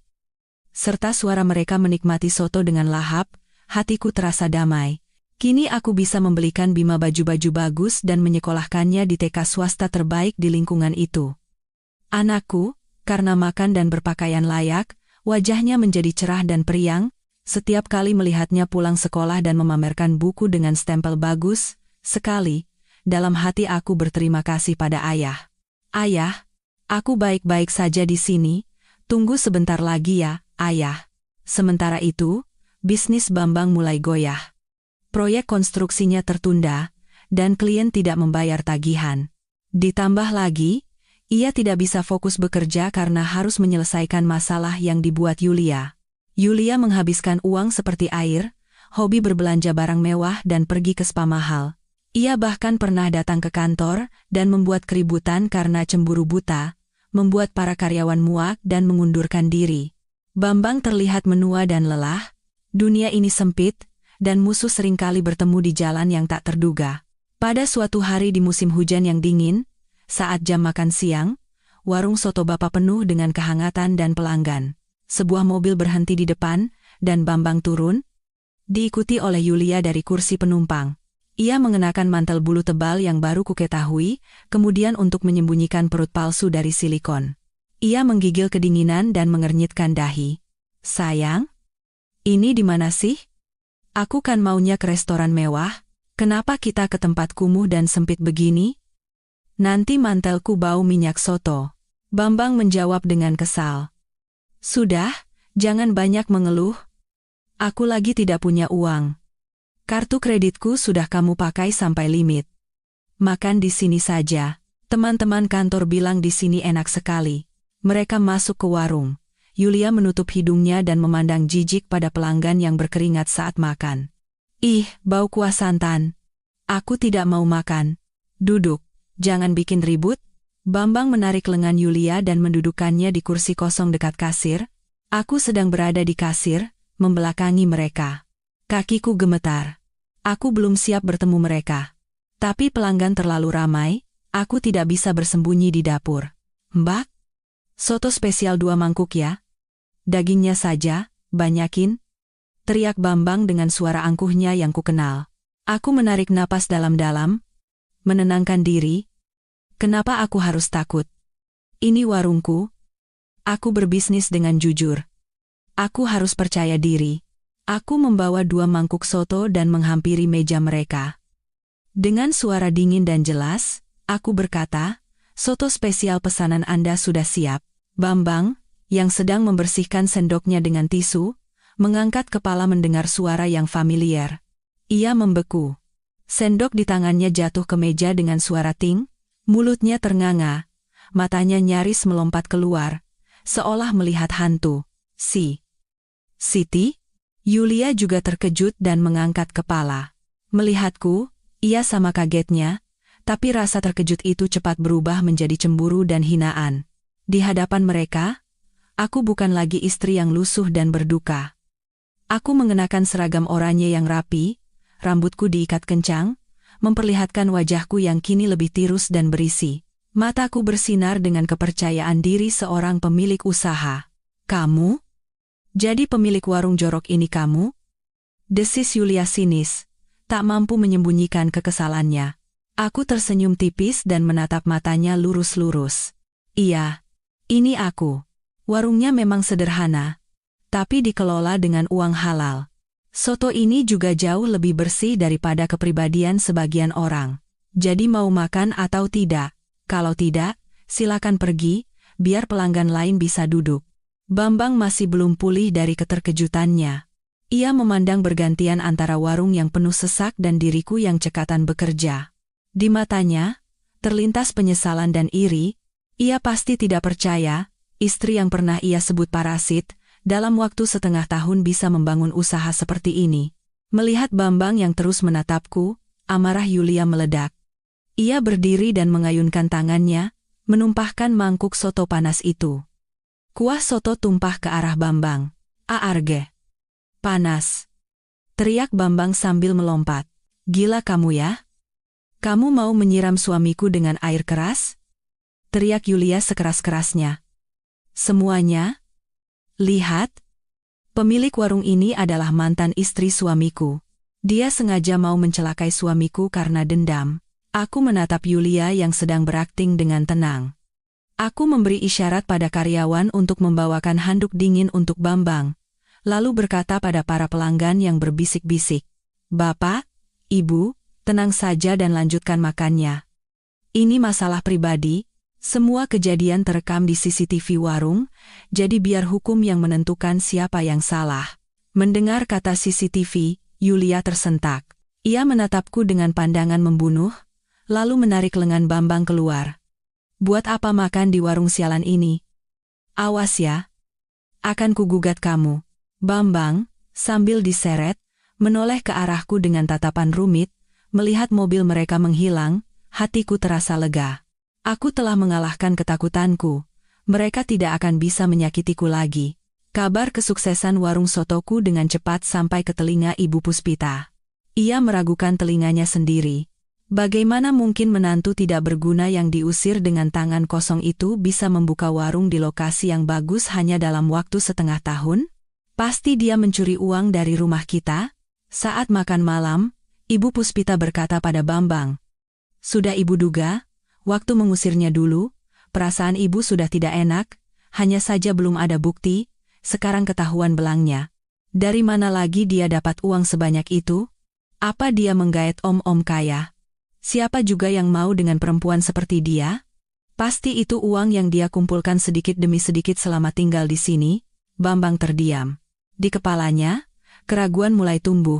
serta suara mereka menikmati soto dengan lahap, hatiku terasa damai. Kini aku bisa membelikan Bima baju-baju bagus dan menyekolahkannya di TK swasta terbaik di lingkungan itu. Anakku, karena makan dan berpakaian layak, wajahnya menjadi cerah dan periang. Setiap kali melihatnya pulang sekolah dan memamerkan buku dengan stempel bagus, sekali, dalam hati aku berterima kasih pada ayah. Ayah, aku baik-baik saja di sini, tunggu sebentar lagi ya, ayah. Sementara itu, bisnis Bambang mulai goyah. Proyek konstruksinya tertunda, dan klien tidak membayar tagihan. Ditambah lagi, ia tidak bisa fokus bekerja karena harus menyelesaikan masalah yang dibuat Yulia. Yulia menghabiskan uang seperti air, hobi berbelanja barang mewah dan pergi ke spa mahal. Ia bahkan pernah datang ke kantor dan membuat keributan karena cemburu buta, membuat para karyawan muak dan mengundurkan diri. Bambang terlihat menua dan lelah. Dunia ini sempit, dan musuh seringkali bertemu di jalan yang tak terduga. Pada suatu hari di musim hujan yang dingin, saat jam makan siang, warung soto Bapak penuh dengan kehangatan dan pelanggan. Sebuah mobil berhenti di depan, dan Bambang turun, diikuti oleh Yulia dari kursi penumpang. Ia mengenakan mantel bulu tebal yang baru kuketahui, kemudian untuk menyembunyikan perut palsu dari silikon. Ia menggigil kedinginan dan mengernyitkan dahi. Sayang, ini di mana sih? Aku kan maunya ke restoran mewah, kenapa kita ke tempat kumuh dan sempit begini? Nanti mantelku bau minyak soto. Bambang menjawab dengan kesal. Sudah, jangan banyak mengeluh. Aku lagi tidak punya uang. Kartu kreditku sudah kamu pakai sampai limit. Makan di sini saja. Teman-teman kantor bilang di sini enak sekali. Mereka masuk ke warung. Yulia menutup hidungnya dan memandang jijik pada pelanggan yang berkeringat saat makan. Ih, bau kuah santan. Aku tidak mau makan. Duduk, jangan bikin ribut. Bambang menarik lengan Yulia dan mendudukkannya di kursi kosong dekat kasir. Aku sedang berada di kasir, membelakangi mereka. Kakiku gemetar. Aku belum siap bertemu mereka. Tapi pelanggan terlalu ramai, aku tidak bisa bersembunyi di dapur. Mbak, soto spesial 2 mangkuk ya. Dagingnya saja, banyakin. Teriak Bambang dengan suara angkuhnya yang kukenal. Aku menarik napas dalam-dalam, menenangkan diri. Kenapa aku harus takut? Ini warungku. Aku berbisnis dengan jujur. Aku harus percaya diri. Aku membawa 2 mangkuk soto dan menghampiri meja mereka. Dengan suara dingin dan jelas, aku berkata, Soto spesial pesanan Anda sudah siap. Bambang, yang sedang membersihkan sendoknya dengan tisu, mengangkat kepala mendengar suara yang familiar. Ia membeku. Sendok di tangannya jatuh ke meja dengan suara ting, mulutnya ternganga, matanya nyaris melompat keluar, seolah melihat hantu. Siti? Yulia juga terkejut dan mengangkat kepala. Melihatku, ia sama kagetnya, tapi rasa terkejut itu cepat berubah menjadi cemburu dan hinaan. Di hadapan mereka, aku bukan lagi istri yang lusuh dan berduka. Aku mengenakan seragam oranye yang rapi, rambutku diikat kencang, memperlihatkan wajahku yang kini lebih tirus dan berisi. Mataku bersinar dengan kepercayaan diri seorang pemilik usaha. Kamu? Jadi pemilik warung jorok ini kamu? Desis Yulia sinis, tak mampu menyembunyikan kekesalannya. Aku tersenyum tipis dan menatap matanya lurus-lurus. Iya, ini aku. Warungnya memang sederhana, tapi dikelola dengan uang halal. Soto ini juga jauh lebih bersih daripada kepribadian sebagian orang. Jadi mau makan atau tidak? Kalau tidak, silakan pergi, biar pelanggan lain bisa duduk. Bambang masih belum pulih dari keterkejutannya. Ia memandang bergantian antara warung yang penuh sesak dan diriku yang cekatan bekerja. Di matanya, terlintas penyesalan dan iri. Ia pasti tidak percaya, istri yang pernah ia sebut parasit, dalam waktu setengah tahun bisa membangun usaha seperti ini. Melihat Bambang yang terus menatapku, amarah Yulia meledak. Ia berdiri dan mengayunkan tangannya, menumpahkan mangkuk soto panas itu. Kuah soto tumpah ke arah Bambang. Aarge. Panas. Teriak Bambang sambil melompat. Gila kamu ya? Kamu mau menyiram suamiku dengan air keras? Teriak Yulia sekeras-kerasnya. Semuanya? Lihat. Pemilik warung ini adalah mantan istri suamiku. Dia sengaja mau mencelakai suamiku karena dendam. Aku menatap Yulia yang sedang berakting dengan tenang. Aku memberi isyarat pada karyawan untuk membawakan handuk dingin untuk Bambang, lalu berkata pada para pelanggan yang berbisik-bisik, "Bapak, Ibu, tenang saja dan lanjutkan makannya. Ini masalah pribadi, semua kejadian terekam di CCTV warung, jadi biar hukum yang menentukan siapa yang salah." Mendengar kata CCTV, Yulia tersentak. Ia menatapku dengan pandangan membunuh, lalu menarik lengan Bambang keluar. "Buat apa makan di warung sialan ini? Awas ya. Akan kugugat kamu." Bambang, sambil diseret, menoleh ke arahku dengan tatapan rumit. Melihat mobil mereka menghilang, hatiku terasa lega. Aku telah mengalahkan ketakutanku. Mereka tidak akan bisa menyakitiku lagi. Kabar kesuksesan warung sotoku dengan cepat sampai ke telinga Ibu Puspita. Ia meragukan telinganya sendiri. Bagaimana mungkin menantu tidak berguna yang diusir dengan tangan kosong itu bisa membuka warung di lokasi yang bagus hanya dalam waktu setengah tahun? Pasti dia mencuri uang dari rumah kita. Saat makan malam, Ibu Puspita berkata pada Bambang, "Sudah Ibu duga, waktu mengusirnya dulu, perasaan Ibu sudah tidak enak, hanya saja belum ada bukti, sekarang ketahuan belangnya. Dari mana lagi dia dapat uang sebanyak itu? Apa dia menggait om-om kaya? Siapa juga yang mau dengan perempuan seperti dia? Pasti itu uang yang dia kumpulkan sedikit demi sedikit selama tinggal di sini." Bambang terdiam. Di kepalanya, keraguan mulai tumbuh.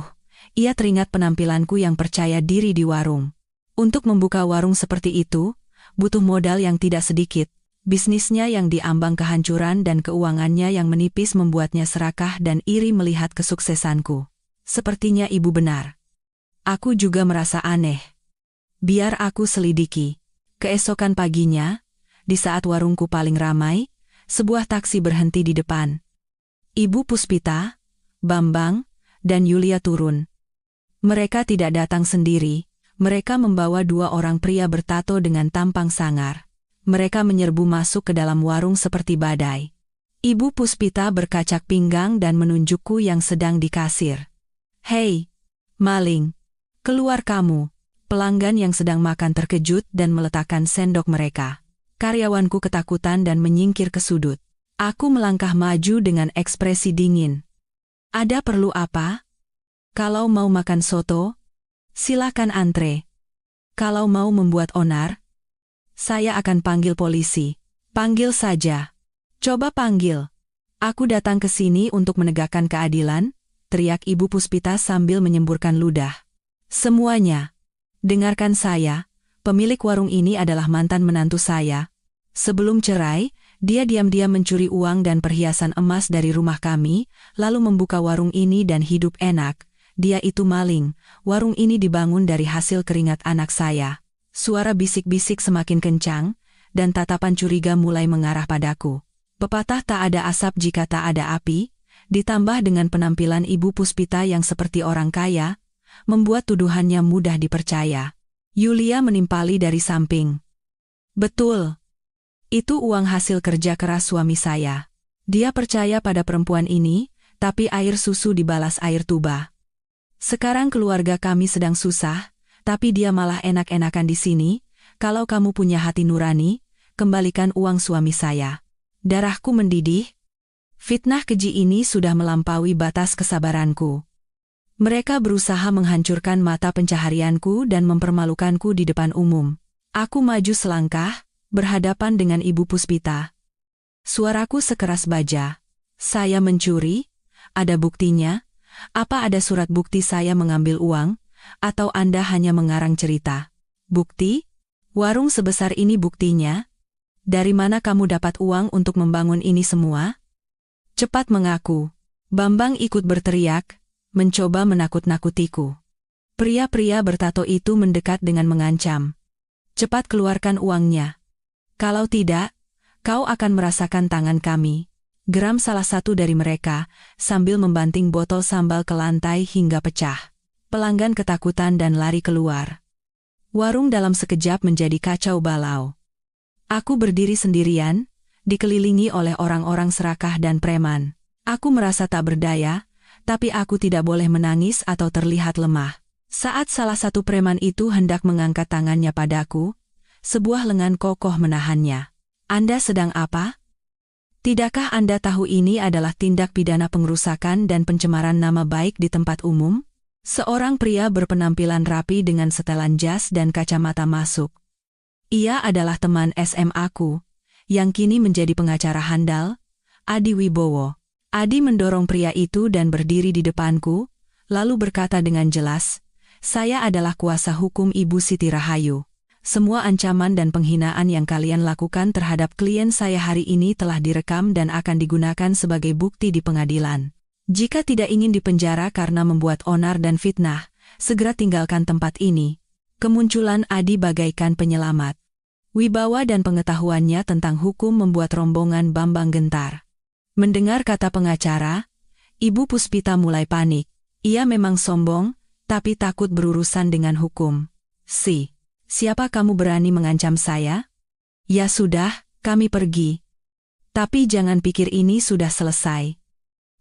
Ia teringat penampilanku yang percaya diri di warung. Untuk membuka warung seperti itu, butuh modal yang tidak sedikit. Bisnisnya yang diambang kehancuran dan keuangannya yang menipis membuatnya serakah dan iri melihat kesuksesanku. Sepertinya Ibu benar. Aku juga merasa aneh. Biar aku selidiki. Keesokan paginya, di saat warungku paling ramai, sebuah taksi berhenti di depan. Ibu Puspita, Bambang, dan Yulia turun. Mereka tidak datang sendiri, mereka membawa dua orang pria bertato dengan tampang sangar. Mereka menyerbu masuk ke dalam warung seperti badai. Ibu Puspita berkacak pinggang dan menunjukku yang sedang di kasir. "Hei, maling, keluar kamu." Pelanggan yang sedang makan terkejut dan meletakkan sendok mereka. Karyawanku ketakutan dan menyingkir ke sudut. Aku melangkah maju dengan ekspresi dingin. "Ada perlu apa? Kalau mau makan soto, silakan antre. Kalau mau membuat onar, Saya akan panggil polisi. Panggil saja. Coba panggil. Aku datang ke sini untuk menegakkan keadilan, teriak Ibu Puspita sambil menyemburkan ludah. Semuanya. Dengarkan saya, pemilik warung ini adalah mantan menantu saya. Sebelum cerai, dia diam-diam mencuri uang dan perhiasan emas dari rumah kami, lalu membuka warung ini dan hidup enak. Dia itu maling, warung ini dibangun dari hasil keringat anak saya. Suara bisik-bisik semakin kencang, dan tatapan curiga mulai mengarah padaku. Pepatah tak ada asap jika tak ada api, ditambah dengan penampilan Ibu Puspita yang seperti orang kaya, membuat tuduhannya mudah dipercaya. Yulia menimpali dari samping. Betul. Itu uang hasil kerja keras suami saya. Dia percaya pada perempuan ini, tapi air susu dibalas air tuba. Sekarang keluarga kami sedang susah, tapi dia malah enak-enakan di sini. Kalau kamu punya hati nurani, kembalikan uang suami saya. Darahku mendidih. Fitnah keji ini sudah melampaui batas kesabaranku. Mereka berusaha menghancurkan mata pencaharianku dan mempermalukanku di depan umum. Aku maju selangkah, berhadapan dengan Ibu Puspita. Suaraku sekeras baja. Saya mencuri? Ada buktinya? Apa ada surat bukti saya mengambil uang? Atau Anda hanya mengarang cerita? Bukti? Warung sebesar ini buktinya? Dari mana kamu dapat uang untuk membangun ini semua? Cepat mengaku. Bambang ikut berteriak, mencoba menakut-nakutiku. Pria-pria bertato itu mendekat dengan mengancam. Cepat keluarkan uangnya. Kalau tidak, kau akan merasakan tangan kami. Geram salah satu dari mereka, sambil membanting botol sambal ke lantai hingga pecah. Pelanggan ketakutan dan lari keluar. Warung dalam sekejap menjadi kacau balau. Aku berdiri sendirian, dikelilingi oleh orang-orang serakah dan preman. Aku merasa tak berdaya, tapi aku tidak boleh menangis atau terlihat lemah. Saat salah satu preman itu hendak mengangkat tangannya padaku, sebuah lengan kokoh menahannya. Anda sedang apa? Tidakkah Anda tahu ini adalah tindak pidana pengerusakan dan pencemaran nama baik di tempat umum? Seorang pria berpenampilan rapi dengan setelan jas dan kacamata masuk. Ia adalah teman SMA-ku, yang kini menjadi pengacara handal, Adi Wibowo. Adi mendorong pria itu dan berdiri di depanku, lalu berkata dengan jelas, "Saya adalah kuasa hukum Ibu Siti Rahayu. Semua ancaman dan penghinaan yang kalian lakukan terhadap klien saya hari ini telah direkam dan akan digunakan sebagai bukti di pengadilan. Jika tidak ingin dipenjara karena membuat onar dan fitnah, segera tinggalkan tempat ini." Kemunculan Adi bagaikan penyelamat. Wibawa dan pengetahuannya tentang hukum membuat rombongan Bambang gentar. Mendengar kata pengacara, Ibu Puspita mulai panik. Ia memang sombong, tapi takut berurusan dengan hukum. Siapa kamu berani mengancam saya? Ya sudah, kami pergi. Tapi jangan pikir ini sudah selesai.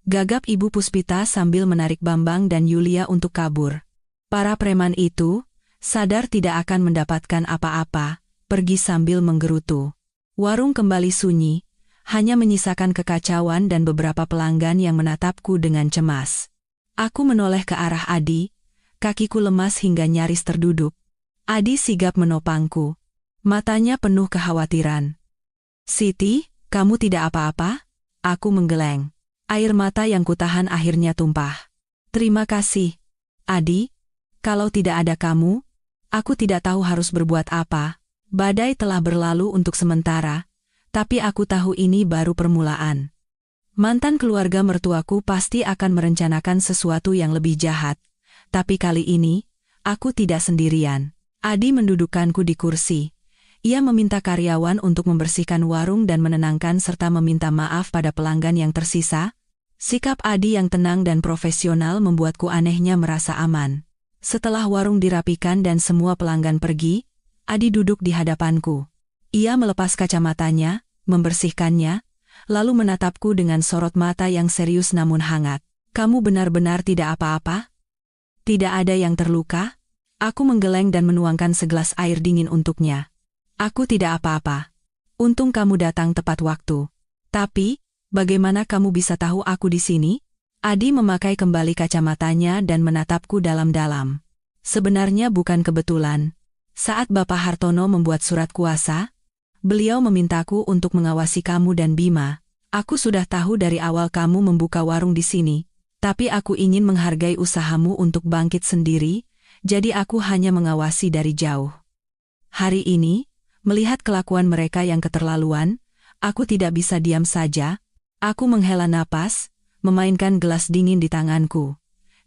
Gagap Ibu Puspita sambil menarik Bambang dan Yulia untuk kabur. Para preman itu, sadar tidak akan mendapatkan apa-apa, pergi sambil menggerutu. Warung kembali sunyi, hanya menyisakan kekacauan dan beberapa pelanggan yang menatapku dengan cemas. Aku menoleh ke arah Adi, kakiku lemas hingga nyaris terduduk. Adi sigap menopangku. Matanya penuh kekhawatiran. "Siti, kamu tidak apa-apa?" Aku menggeleng. Air mata yang kutahan akhirnya tumpah. "Terima kasih, Adi. Kalau tidak ada kamu, aku tidak tahu harus berbuat apa. Badai telah berlalu untuk sementara, tapi aku tahu ini baru permulaan. Mantan keluarga mertuaku pasti akan merencanakan sesuatu yang lebih jahat, tapi kali ini, aku tidak sendirian." Adi mendudukkanku di kursi. Ia meminta karyawan untuk membersihkan warung dan menenangkan serta meminta maaf pada pelanggan yang tersisa. Sikap Adi yang tenang dan profesional membuatku anehnya merasa aman. Setelah warung dirapikan dan semua pelanggan pergi, Adi duduk di hadapanku. Ia melepas kacamatanya, membersihkannya, lalu menatapku dengan sorot mata yang serius namun hangat. "Kamu benar-benar tidak apa-apa? Tidak ada yang terluka?" Aku menggeleng dan menuangkan segelas air dingin untuknya. "Aku tidak apa-apa. Untung kamu datang tepat waktu. Tapi, bagaimana kamu bisa tahu aku di sini?" Adi memakai kembali kacamatanya dan menatapku dalam-dalam. "Sebenarnya bukan kebetulan. Saat Bapak Hartono membuat surat kuasa, beliau memintaku untuk mengawasi kamu dan Bima. Aku sudah tahu dari awal kamu membuka warung di sini, tapi aku ingin menghargai usahamu untuk bangkit sendiri, jadi aku hanya mengawasi dari jauh. Hari ini, melihat kelakuan mereka yang keterlaluan, aku tidak bisa diam saja. Aku menghela napas, memainkan gelas dingin di tanganku.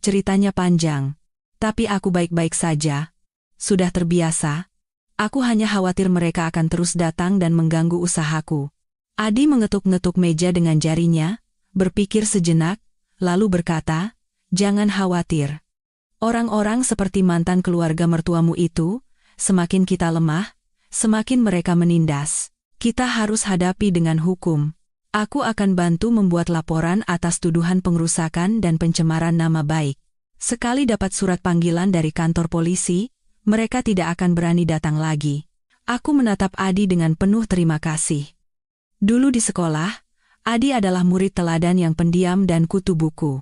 Ceritanya panjang, tapi aku baik-baik saja. Sudah terbiasa. Aku hanya khawatir mereka akan terus datang dan mengganggu usahaku. Adi mengetuk-ngetuk meja dengan jarinya, berpikir sejenak, lalu berkata, "Jangan khawatir. Orang-orang seperti mantan keluarga mertuamu itu, semakin kita lemah, semakin mereka menindas. Kita harus hadapi dengan hukum. Aku akan bantu membuat laporan atas tuduhan pengrusakan dan pencemaran nama baik. Sekali dapat surat panggilan dari kantor polisi, mereka tidak akan berani datang lagi." Aku menatap Adi dengan penuh terima kasih. Dulu di sekolah, Adi adalah murid teladan yang pendiam dan kutu buku.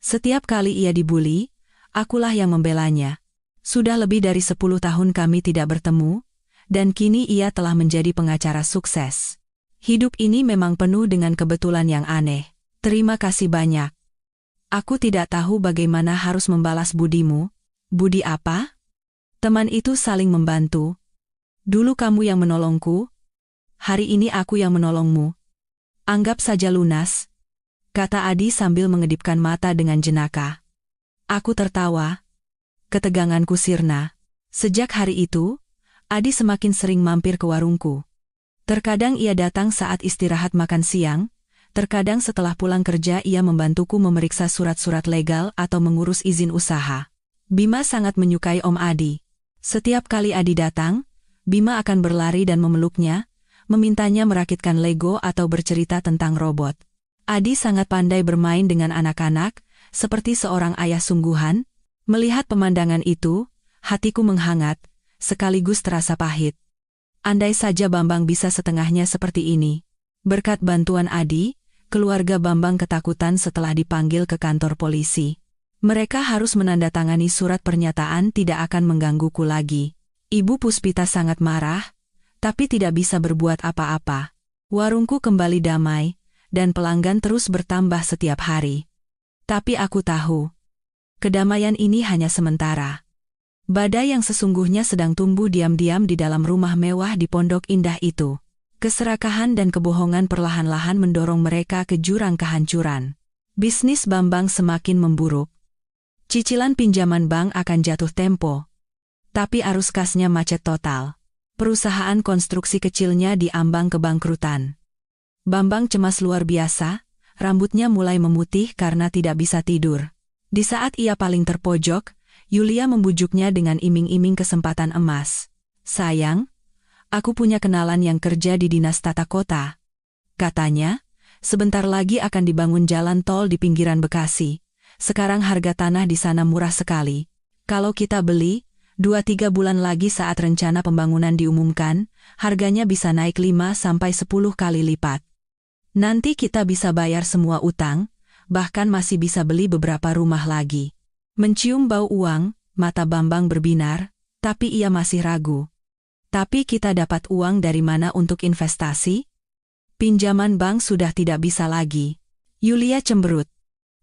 Setiap kali ia dibuli, akulah yang membelanya. Sudah lebih dari 10 tahun kami tidak bertemu, dan kini ia telah menjadi pengacara sukses. Hidup ini memang penuh dengan kebetulan yang aneh. Terima kasih banyak. Aku tidak tahu bagaimana harus membalas budimu. Budi apa? Teman itu saling membantu. Dulu kamu yang menolongku, hari ini aku yang menolongmu. Anggap saja lunas, kata Adi sambil mengedipkan mata dengan jenaka. Aku tertawa. Keteganganku sirna. Sejak hari itu, Adi semakin sering mampir ke warungku. Terkadang ia datang saat istirahat makan siang, terkadang setelah pulang kerja ia membantuku memeriksa surat-surat legal atau mengurus izin usaha. Bima sangat menyukai Om Adi. Setiap kali Adi datang, Bima akan berlari dan memeluknya, memintanya merakitkan Lego atau bercerita tentang robot. Adi sangat pandai bermain dengan anak-anak, seperti seorang ayah sungguhan. Melihat pemandangan itu, hatiku menghangat, sekaligus terasa pahit. Andai saja Bambang bisa setengahnya seperti ini. Berkat bantuan Adi, keluarga Bambang ketakutan setelah dipanggil ke kantor polisi. Mereka harus menandatangani surat pernyataan tidak akan menggangguku lagi. Ibu Puspita sangat marah, tapi tidak bisa berbuat apa-apa. Warungku kembali damai, dan pelanggan terus bertambah setiap hari. Tapi aku tahu, kedamaian ini hanya sementara. Badai yang sesungguhnya sedang tumbuh diam-diam di dalam rumah mewah di Pondok Indah itu. Keserakahan dan kebohongan perlahan-lahan mendorong mereka ke jurang kehancuran. Bisnis Bambang semakin memburuk. Cicilan pinjaman bank akan jatuh tempo. Tapi arus kasnya macet total. Perusahaan konstruksi kecilnya diambang kebangkrutan. Bambang cemas luar biasa, rambutnya mulai memutih karena tidak bisa tidur. Di saat ia paling terpojok, Yulia membujuknya dengan iming-iming kesempatan emas. "Sayang, aku punya kenalan yang kerja di Dinas Tata Kota," katanya. "Sebentar lagi akan dibangun jalan tol di pinggiran Bekasi. Sekarang harga tanah di sana murah sekali. Kalau kita beli, 2-3 bulan lagi saat rencana pembangunan diumumkan, harganya bisa naik 5-10 kali lipat. Nanti kita bisa bayar semua utang, bahkan masih bisa beli beberapa rumah lagi." Mencium bau uang, mata Bambang berbinar, tapi ia masih ragu. "Tapi kita dapat uang dari mana untuk investasi? Pinjaman bank sudah tidak bisa lagi." Yulia cemberut.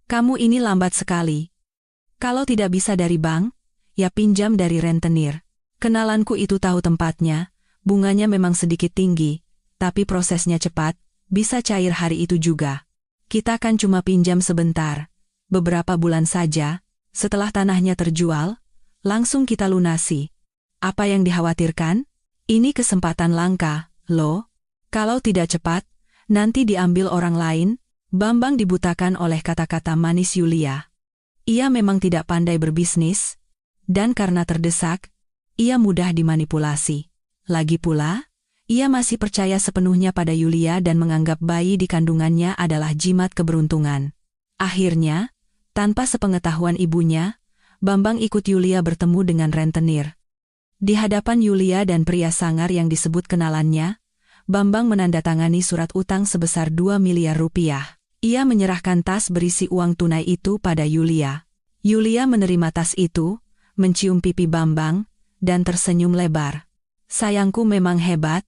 "Kamu ini lambat sekali. Kalau tidak bisa dari bank, ya pinjam dari rentenir. Kenalanku itu tahu tempatnya, bunganya memang sedikit tinggi, tapi prosesnya cepat, bisa cair hari itu juga. Kita kan cuma pinjam sebentar, beberapa bulan saja, setelah tanahnya terjual, langsung kita lunasi. Apa yang dikhawatirkan? Ini kesempatan langka, loh. Kalau tidak cepat, nanti diambil orang lain." Bambang dibutakan oleh kata-kata manis Yulia. Ia memang tidak pandai berbisnis, dan karena terdesak, ia mudah dimanipulasi. Lagi pula, ia masih percaya sepenuhnya pada Yulia dan menganggap bayi di kandungannya adalah jimat keberuntungan. Akhirnya, tanpa sepengetahuan ibunya, Bambang ikut Yulia bertemu dengan rentenir. Di hadapan Yulia dan pria sangar yang disebut kenalannya, Bambang menandatangani surat utang sebesar 2 miliar rupiah. Ia menyerahkan tas berisi uang tunai itu pada Yulia. Yulia menerima tas itu, mencium pipi Bambang, dan tersenyum lebar. Sayangku memang hebat.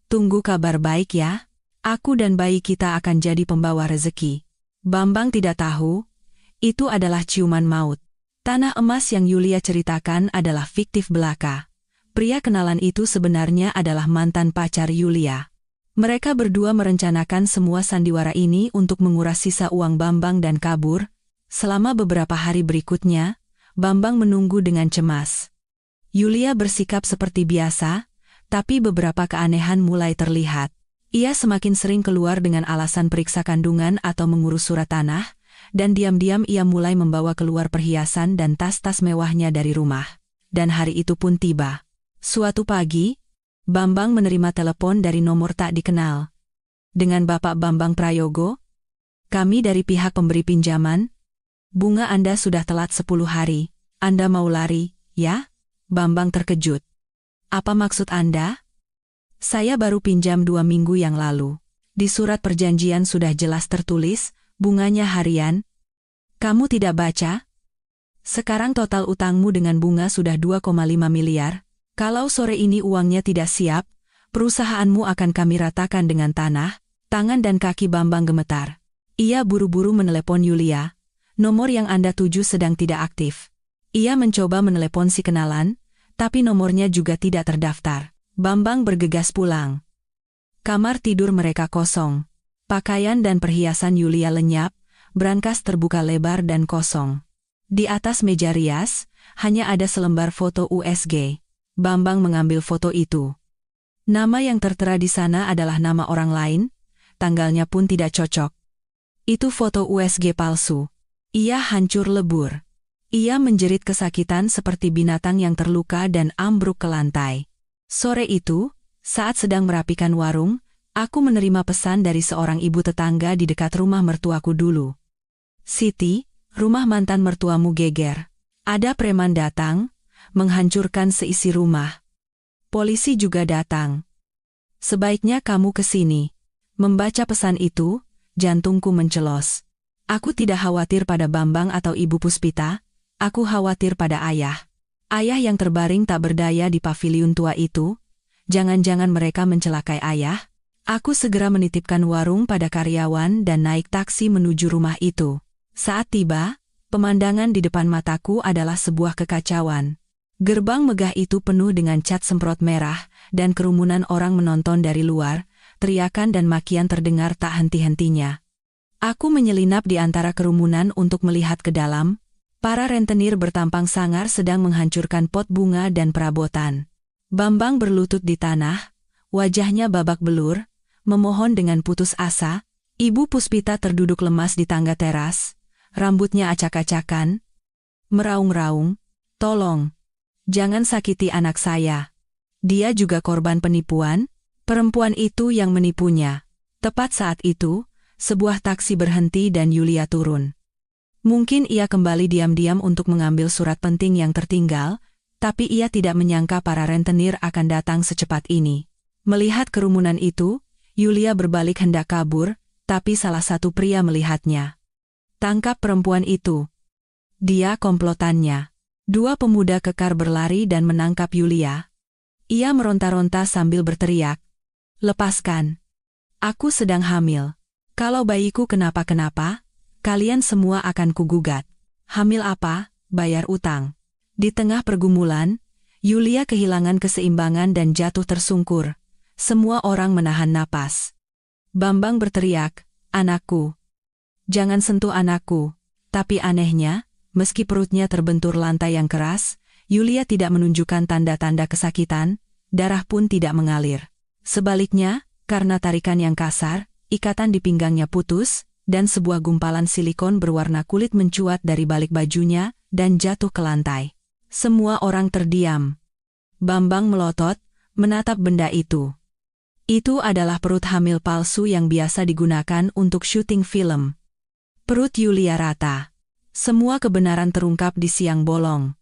Tunggu kabar baik ya. Aku dan bayi kita akan jadi pembawa rezeki. Bambang tidak tahu, itu adalah ciuman maut. Tanah emas yang Yulia ceritakan adalah fiktif belaka. Pria kenalan itu sebenarnya adalah mantan pacar Yulia. Mereka berdua merencanakan semua sandiwara ini untuk menguras sisa uang Bambang dan kabur. Selama beberapa hari berikutnya, Bambang menunggu dengan cemas. Yulia bersikap seperti biasa, tapi beberapa keanehan mulai terlihat. Ia semakin sering keluar dengan alasan periksa kandungan atau mengurus surat tanah, dan diam-diam ia mulai membawa keluar perhiasan dan tas-tas mewahnya dari rumah. Dan hari itu pun tiba. Suatu pagi, Bambang menerima telepon dari nomor tak dikenal. Dengan Bapak Bambang Prayogo? Kami dari pihak pemberi pinjaman. Bunga Anda sudah telat 10 hari. Anda mau lari, ya? Bambang terkejut. Apa maksud Anda? Saya baru pinjam 2 minggu yang lalu. Di surat perjanjian sudah jelas tertulis, bunganya harian. Kamu tidak baca? Sekarang total utangmu dengan bunga sudah 2,5 miliar. Kalau sore ini uangnya tidak siap, perusahaanmu akan kami ratakan dengan tanah. Tangan dan kaki Bambang gemetar. Ia buru-buru menelepon Yulia. Nomor yang Anda tuju sedang tidak aktif. Ia mencoba menelepon si kenalan, tapi nomornya juga tidak terdaftar. Bambang bergegas pulang. Kamar tidur mereka kosong. Pakaian dan perhiasan Yulia lenyap, brankas terbuka lebar dan kosong. Di atas meja rias, hanya ada selembar foto USG. Bambang mengambil foto itu. Nama yang tertera di sana adalah nama orang lain, tanggalnya pun tidak cocok. Itu foto USG palsu. Ia hancur lebur. Ia menjerit kesakitan seperti binatang yang terluka dan ambruk ke lantai. Sore itu, saat sedang merapikan warung, aku menerima pesan dari seorang ibu tetangga di dekat rumah mertuaku dulu. Siti, rumah mantan mertuamu geger. Ada preman datang, menghancurkan seisi rumah. Polisi juga datang. Sebaiknya kamu ke sini. Membaca pesan itu, jantungku mencelos. Aku tidak khawatir pada Bambang atau Ibu Puspita, aku khawatir pada ayah. Ayah yang terbaring tak berdaya di paviliun tua itu. Jangan-jangan mereka mencelakai ayah. Aku segera menitipkan warung pada karyawan dan naik taksi menuju rumah itu. Saat tiba, pemandangan di depan mataku adalah sebuah kekacauan. Gerbang megah itu penuh dengan cat semprot merah, dan kerumunan orang menonton dari luar, teriakan dan makian terdengar tak henti-hentinya. Aku menyelinap di antara kerumunan untuk melihat ke dalam. Para rentenir bertampang sangar sedang menghancurkan pot bunga dan perabotan. Bambang berlutut di tanah, wajahnya babak belur, memohon dengan putus asa. Ibu Puspita terduduk lemas di tangga teras, rambutnya acak-acakan, meraung-raung, "Tolong, jangan sakiti anak saya. Dia juga korban penipuan, perempuan itu yang menipunya." Tepat saat itu, sebuah taksi berhenti dan Yulia turun. Mungkin ia kembali diam-diam untuk mengambil surat penting yang tertinggal, tapi ia tidak menyangka para rentenir akan datang secepat ini. Melihat kerumunan itu, Yulia berbalik hendak kabur, tapi salah satu pria melihatnya. "Tangkap perempuan itu. Dia komplotannya." 2 pemuda kekar berlari dan menangkap Yulia. Ia meronta-ronta sambil berteriak, "Lepaskan. Aku sedang hamil. Kalau bayiku kenapa-kenapa, kalian semua akan kugugat." "Hamil apa? Bayar utang." Di tengah pergumulan, Yulia kehilangan keseimbangan dan jatuh tersungkur. Semua orang menahan napas. Bambang berteriak, "Anakku. Jangan sentuh anakku." Tapi anehnya, meski perutnya terbentur lantai yang keras, Yulia tidak menunjukkan tanda-tanda kesakitan, darah pun tidak mengalir. Sebaliknya, karena tarikan yang kasar, ikatan di pinggangnya putus, dan sebuah gumpalan silikon berwarna kulit mencuat dari balik bajunya dan jatuh ke lantai. Semua orang terdiam. Bambang melotot, menatap benda itu. Itu adalah perut hamil palsu yang biasa digunakan untuk syuting film. Perut Yulia rata. Semua kebenaran terungkap di siang bolong.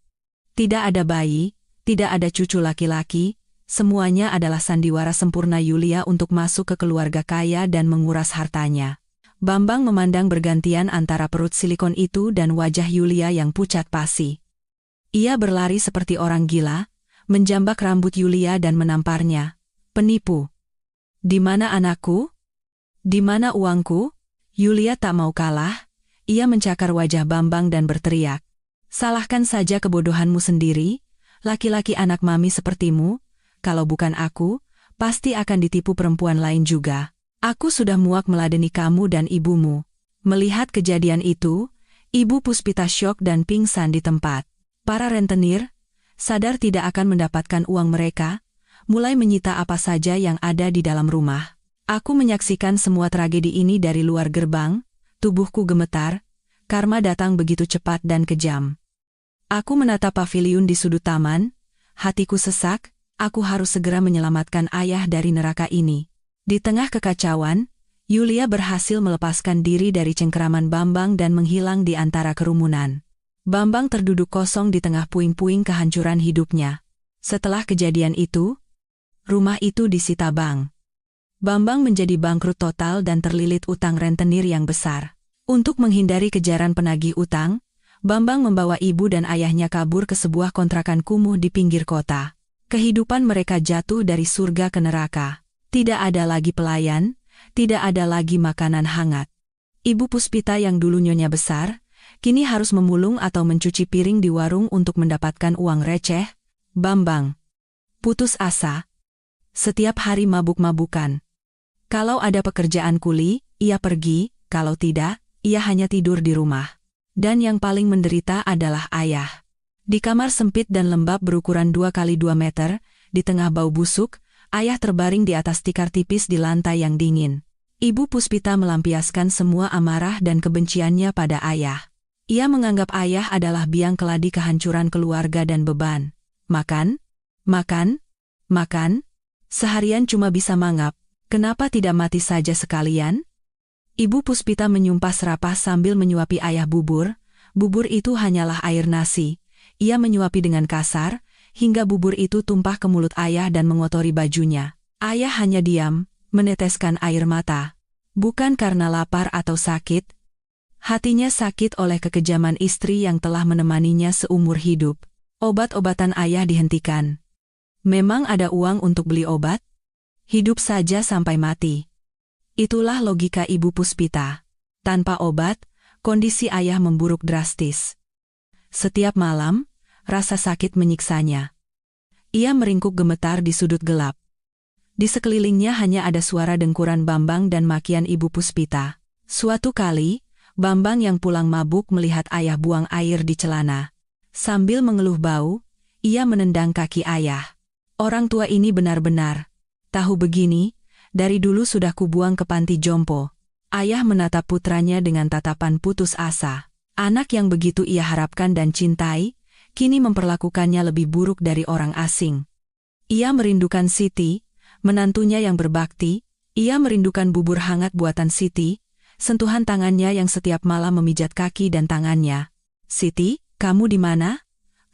Tidak ada bayi, tidak ada cucu laki-laki, semuanya adalah sandiwara sempurna Yulia untuk masuk ke keluarga kaya dan menguras hartanya. Bambang memandang bergantian antara perut silikon itu dan wajah Yulia yang pucat pasi. Ia berlari seperti orang gila, menjambak rambut Yulia dan menamparnya. Penipu. Di mana anakku? Di mana uangku? Yulia tak mau kalah. Ia mencakar wajah Bambang dan berteriak. Salahkan saja kebodohanmu sendiri, laki-laki anak mami sepertimu. Kalau bukan aku, pasti akan ditipu perempuan lain juga. Aku sudah muak meladeni kamu dan ibumu. Melihat kejadian itu, Ibu Puspita syok dan pingsan di tempat. Para rentenir, sadar tidak akan mendapatkan uang mereka, mulai menyita apa saja yang ada di dalam rumah. Aku menyaksikan semua tragedi ini dari luar gerbang, tubuhku gemetar, karma datang begitu cepat dan kejam. Aku menatap paviliun di sudut taman, hatiku sesak, aku harus segera menyelamatkan ayah dari neraka ini. Di tengah kekacauan, Yulia berhasil melepaskan diri dari cengkeraman Bambang dan menghilang di antara kerumunan. Bambang terduduk kosong di tengah puing-puing kehancuran hidupnya. Setelah kejadian itu, rumah itu disita bank. Bambang menjadi bangkrut total dan terlilit utang rentenir yang besar. Untuk menghindari kejaran penagih utang, Bambang membawa ibu dan ayahnya kabur ke sebuah kontrakan kumuh di pinggir kota. Kehidupan mereka jatuh dari surga ke neraka. Tidak ada lagi pelayan, tidak ada lagi makanan hangat. Ibu Puspita yang dulu nyonya besar, kini harus memulung atau mencuci piring di warung untuk mendapatkan uang receh. Bambang putus asa. Setiap hari mabuk-mabukan. Kalau ada pekerjaan kuli, ia pergi, kalau tidak, ia hanya tidur di rumah. Dan yang paling menderita adalah ayah. Di kamar sempit dan lembab berukuran 2 kali 2 meter, di tengah bau busuk, ayah terbaring di atas tikar tipis di lantai yang dingin. Ibu Puspita melampiaskan semua amarah dan kebenciannya pada ayah. Ia menganggap ayah adalah biang keladi kehancuran keluarga dan beban. Makan, makan, makan, seharian cuma bisa mangap. Kenapa tidak mati saja sekalian? Ibu Puspita menyumpah serapah sambil menyuapi ayah bubur. Bubur itu hanyalah air nasi. Ia menyuapi dengan kasar, hingga bubur itu tumpah ke mulut ayah dan mengotori bajunya. Ayah hanya diam, meneteskan air mata. Bukan karena lapar atau sakit. Hatinya sakit oleh kekejaman istri yang telah menemaninya seumur hidup. Obat-obatan ayah dihentikan. Memang ada uang untuk beli obat? Hidup saja sampai mati. Itulah logika Ibu Puspita. Tanpa obat, kondisi ayah memburuk drastis. Setiap malam, rasa sakit menyiksanya. Ia meringkuk gemetar di sudut gelap. Di sekelilingnya hanya ada suara dengkuran Bambang dan makian Ibu Puspita. Suatu kali, Bambang yang pulang mabuk melihat ayah buang air di celana. Sambil mengeluh bau, ia menendang kaki ayah. Orang tua ini benar-benar. Tahu begini, dari dulu sudah kubuang ke panti jompo. Ayah menatap putranya dengan tatapan putus asa. Anak yang begitu ia harapkan dan cintai, kini memperlakukannya lebih buruk dari orang asing. Ia merindukan Siti, menantunya yang berbakti. Ia merindukan bubur hangat buatan Siti, sentuhan tangannya yang setiap malam memijat kaki dan tangannya. Siti, kamu di mana?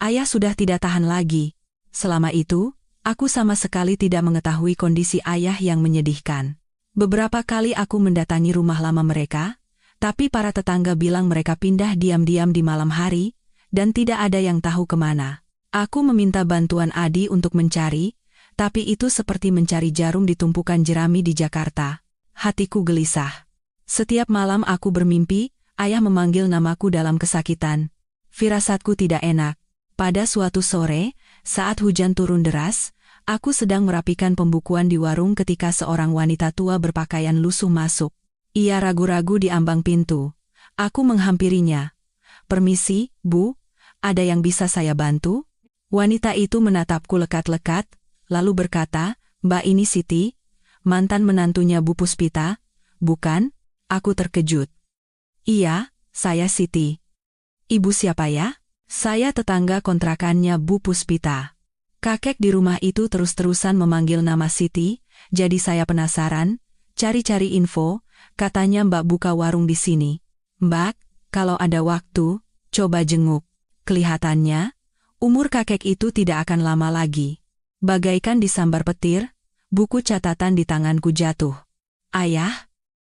Ayah sudah tidak tahan lagi. Selama itu, aku sama sekali tidak mengetahui kondisi ayah yang menyedihkan. Beberapa kali aku mendatangi rumah lama mereka, tapi para tetangga bilang mereka pindah diam-diam di malam hari, dan tidak ada yang tahu kemana. Aku meminta bantuan Adi untuk mencari, tapi itu seperti mencari jarum di tumpukan jerami di Jakarta. Hatiku gelisah. Setiap malam aku bermimpi, ayah memanggil namaku dalam kesakitan. Firasatku tidak enak. Pada suatu sore, saat hujan turun deras, aku sedang merapikan pembukuan di warung ketika seorang wanita tua berpakaian lusuh masuk. Ia ragu-ragu di ambang pintu. Aku menghampirinya. Permisi, Bu, ada yang bisa saya bantu? Wanita itu menatapku lekat-lekat, lalu berkata, Mbak ini Siti, mantan menantunya Bu Puspita, bukan? Aku terkejut. Iya, saya Siti. Ibu siapa ya? Saya tetangga kontrakannya Bu Puspita. Kakek di rumah itu terus-terusan memanggil nama Siti, jadi saya penasaran, cari-cari info, katanya Mbak buka warung di sini. Mbak, kalau ada waktu, coba jenguk. Kelihatannya, umur kakek itu tidak akan lama lagi. Bagaikan disambar petir, buku catatan di tanganku jatuh. Ayah?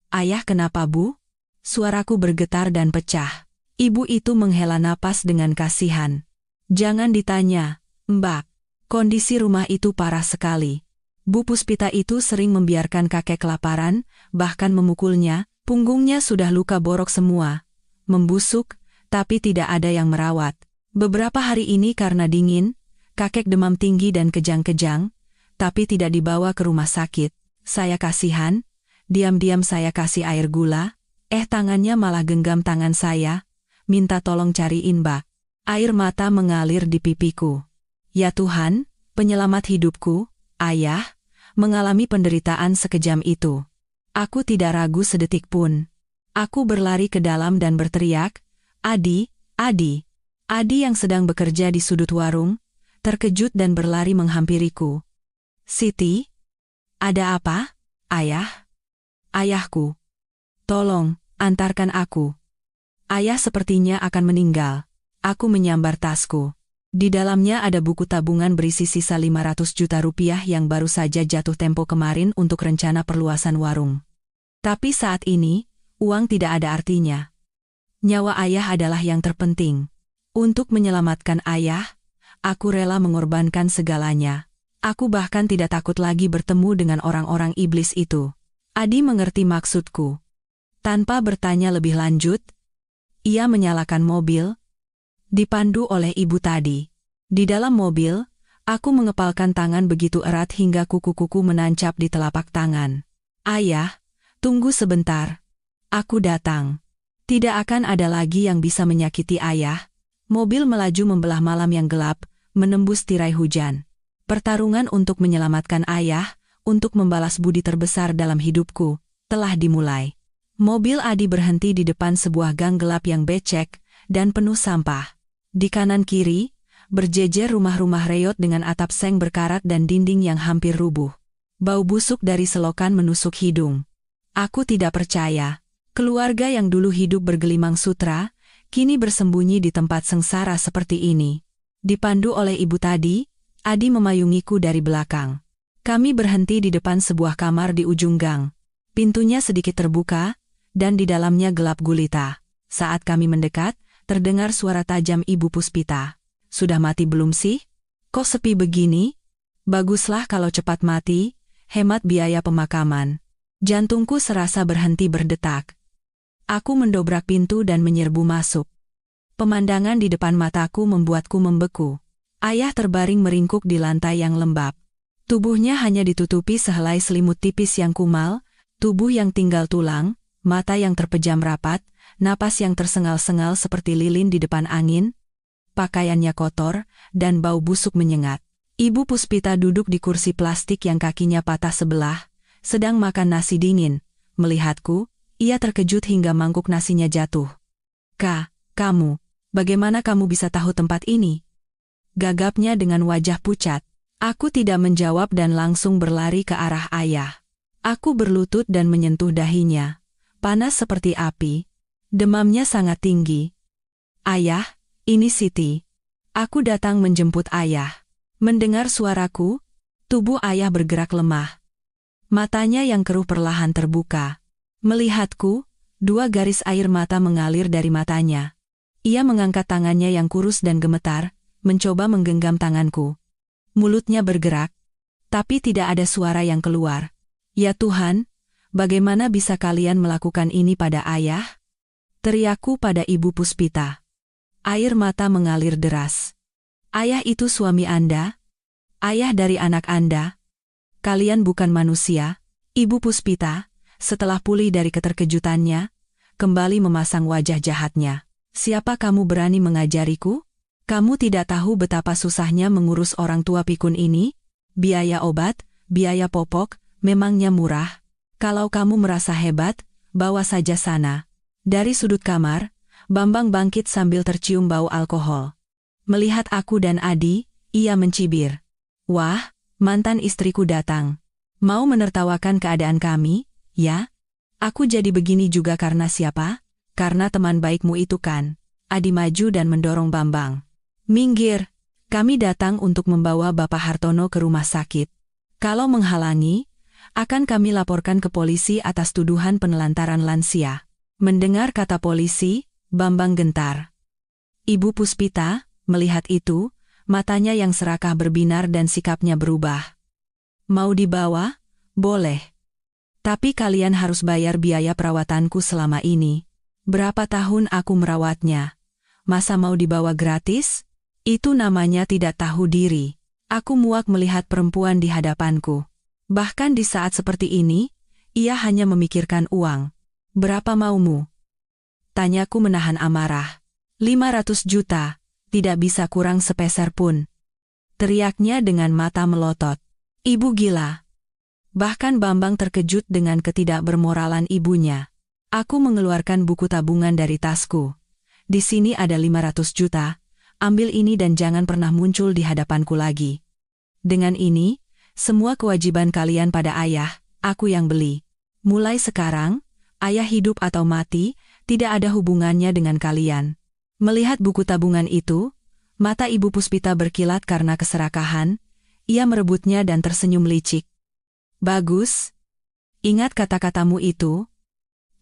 Ayah kenapa Bu? Suaraku bergetar dan pecah. Ibu itu menghela napas dengan kasihan. Jangan ditanya, Mbak. Kondisi rumah itu parah sekali. Bu Puspita itu sering membiarkan kakek kelaparan, bahkan memukulnya, punggungnya sudah luka borok semua. Membusuk, tapi tidak ada yang merawat. Beberapa hari ini karena dingin, kakek demam tinggi dan kejang-kejang, tapi tidak dibawa ke rumah sakit. Saya kasihan, diam-diam saya kasih air gula, tangannya malah genggam tangan saya, minta tolong cariin bak. Air mata mengalir di pipiku. Ya Tuhan, penyelamat hidupku, Ayah, mengalami penderitaan sekejam itu. Aku tidak ragu sedetik pun. Aku berlari ke dalam dan berteriak, Adi, Adi. Adi yang sedang bekerja di sudut warung, terkejut dan berlari menghampiriku. Siti? Ada apa? Ayah? Ayahku. Tolong, antarkan aku. Ayah sepertinya akan meninggal. Aku menyambar tasku. Di dalamnya ada buku tabungan berisi sisa 500 juta rupiah yang baru saja jatuh tempo kemarin untuk rencana perluasan warung. Tapi saat ini, uang tidak ada artinya. Nyawa ayah adalah yang terpenting. Untuk menyelamatkan ayah, aku rela mengorbankan segalanya. Aku bahkan tidak takut lagi bertemu dengan orang-orang iblis itu. Adi mengerti maksudku. Tanpa bertanya lebih lanjut, ia menyalakan mobil, dipandu oleh ibu tadi. Di dalam mobil, aku mengepalkan tangan begitu erat hingga kuku-kuku menancap di telapak tangan. Ayah, tunggu sebentar. Aku datang. Tidak akan ada lagi yang bisa menyakiti ayah. Mobil melaju membelah malam yang gelap, menembus tirai hujan. Pertarungan untuk menyelamatkan ayah, untuk membalas budi terbesar dalam hidupku, telah dimulai. Mobil Adi berhenti di depan sebuah gang gelap yang becek dan penuh sampah. Di kanan kiri, berjejer rumah-rumah reyot dengan atap seng berkarat dan dinding yang hampir rubuh. Bau busuk dari selokan menusuk hidung. Aku tidak percaya. Keluarga yang dulu hidup bergelimang sutra, kini bersembunyi di tempat sengsara seperti ini. Dipandu oleh ibu tadi, Adi memayungiku dari belakang. Kami berhenti di depan sebuah kamar di ujung gang. Pintunya sedikit terbuka, dan di dalamnya gelap gulita. Saat kami mendekat, terdengar suara tajam Ibu Puspita. Sudah mati belum sih? Kok sepi begini? Baguslah kalau cepat mati, hemat biaya pemakaman. Jantungku serasa berhenti berdetak. Aku mendobrak pintu dan menyerbu masuk. Pemandangan di depan mataku membuatku membeku. Ayah terbaring meringkuk di lantai yang lembab. Tubuhnya hanya ditutupi sehelai selimut tipis yang kumal, tubuh yang tinggal tulang, mata yang terpejam rapat, napas yang tersengal-sengal seperti lilin di depan angin, pakaiannya kotor, dan bau busuk menyengat. Ibu Puspita duduk di kursi plastik yang kakinya patah sebelah, sedang makan nasi dingin. Melihatku, ia terkejut hingga mangkuk nasinya jatuh. Kamu, bagaimana kamu bisa tahu tempat ini? Gagapnya dengan wajah pucat. Aku tidak menjawab dan langsung berlari ke arah ayah. Aku berlutut dan menyentuh dahinya. Panas seperti api. Demamnya sangat tinggi. Ayah, ini Siti. Aku datang menjemput ayah. Mendengar suaraku, tubuh ayah bergerak lemah. Matanya yang keruh perlahan terbuka. Melihatku, 2 garis air mata mengalir dari matanya. Ia mengangkat tangannya yang kurus dan gemetar, mencoba menggenggam tanganku. Mulutnya bergerak, tapi tidak ada suara yang keluar. Ya Tuhan, bagaimana bisa kalian melakukan ini pada ayah? Teriakku pada Ibu Puspita. Air mata mengalir deras. Ayah itu suami Anda? Ayah dari anak Anda? Kalian bukan manusia? Ibu Puspita, setelah pulih dari keterkejutannya, kembali memasang wajah jahatnya. Siapa kamu berani mengajariku? Kamu tidak tahu betapa susahnya mengurus orang tua pikun ini? Biaya obat, biaya popok, memangnya murah. Kalau kamu merasa hebat, bawa saja sana. Dari sudut kamar, Bambang bangkit sambil tercium bau alkohol. Melihat aku dan Adi, ia mencibir. Wah, mantan istriku datang. Mau menertawakan keadaan kami, ya? Aku jadi begini juga karena siapa? Karena teman baikmu itu kan? Adi maju dan mendorong Bambang. Minggir, kami datang untuk membawa Bapak Hartono ke rumah sakit. Kalau menghalangi, akan kami laporkan ke polisi atas tuduhan penelantaran lansia. Mendengar kata polisi, Bambang gentar. Ibu Puspita, melihat itu, Matanya yang serakah berbinar dan sikapnya berubah. Mau dibawa? Boleh. Tapi kalian harus bayar biaya perawatanku selama ini. Berapa tahun aku merawatnya? Masa mau dibawa gratis? Itu namanya tidak tahu diri. Aku muak melihat perempuan di hadapanku. Bahkan di saat seperti ini, ia hanya memikirkan uang. Berapa maumu? Tanyaku menahan amarah. 500 juta, tidak bisa kurang sepeser pun. Teriaknya dengan mata melotot. Ibu gila. Bahkan Bambang terkejut dengan ketidakbermoralan ibunya. Aku mengeluarkan buku tabungan dari tasku. Di sini ada 500 juta, ambil ini dan jangan pernah muncul di hadapanku lagi. Dengan ini, semua kewajiban kalian pada ayah, aku yang beli. Mulai sekarang, ayah hidup atau mati, tidak ada hubungannya dengan kalian. Melihat buku tabungan itu, mata Ibu Puspita berkilat karena keserakahan, ia merebutnya dan tersenyum licik. Bagus. Ingat kata-katamu itu.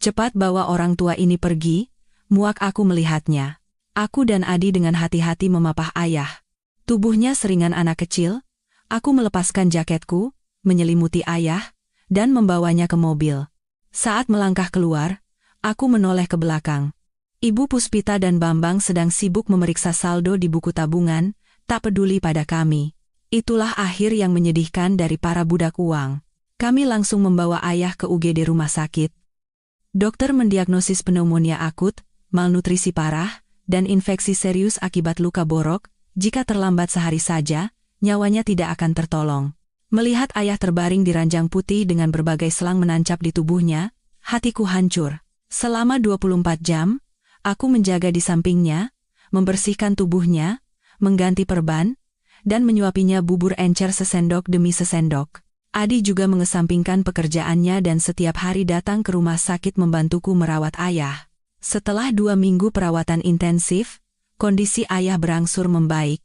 Cepat bawa orang tua ini pergi, muak aku melihatnya. Aku dan Adi dengan hati-hati memapah ayah. Tubuhnya seringan anak kecil, aku melepaskan jaketku, menyelimuti ayah, dan membawanya ke mobil. Saat melangkah keluar, aku menoleh ke belakang. Ibu Puspita dan Bambang sedang sibuk memeriksa saldo di buku tabungan, tak peduli pada kami. Itulah akhir yang menyedihkan dari para budak uang. Kami langsung membawa ayah ke UGD rumah sakit. Dokter mendiagnosis pneumonia akut, malnutrisi parah, dan infeksi serius akibat luka borok. Jika terlambat sehari saja, nyawanya tidak akan tertolong. Melihat ayah terbaring di ranjang putih dengan berbagai selang menancap di tubuhnya, hatiku hancur. Selama 24 jam, aku menjaga di sampingnya, membersihkan tubuhnya, mengganti perban, dan menyuapinya bubur encer sesendok demi sesendok. Adi juga mengesampingkan pekerjaannya dan setiap hari datang ke rumah sakit membantuku merawat ayah. Setelah 2 minggu perawatan intensif, kondisi ayah berangsur membaik.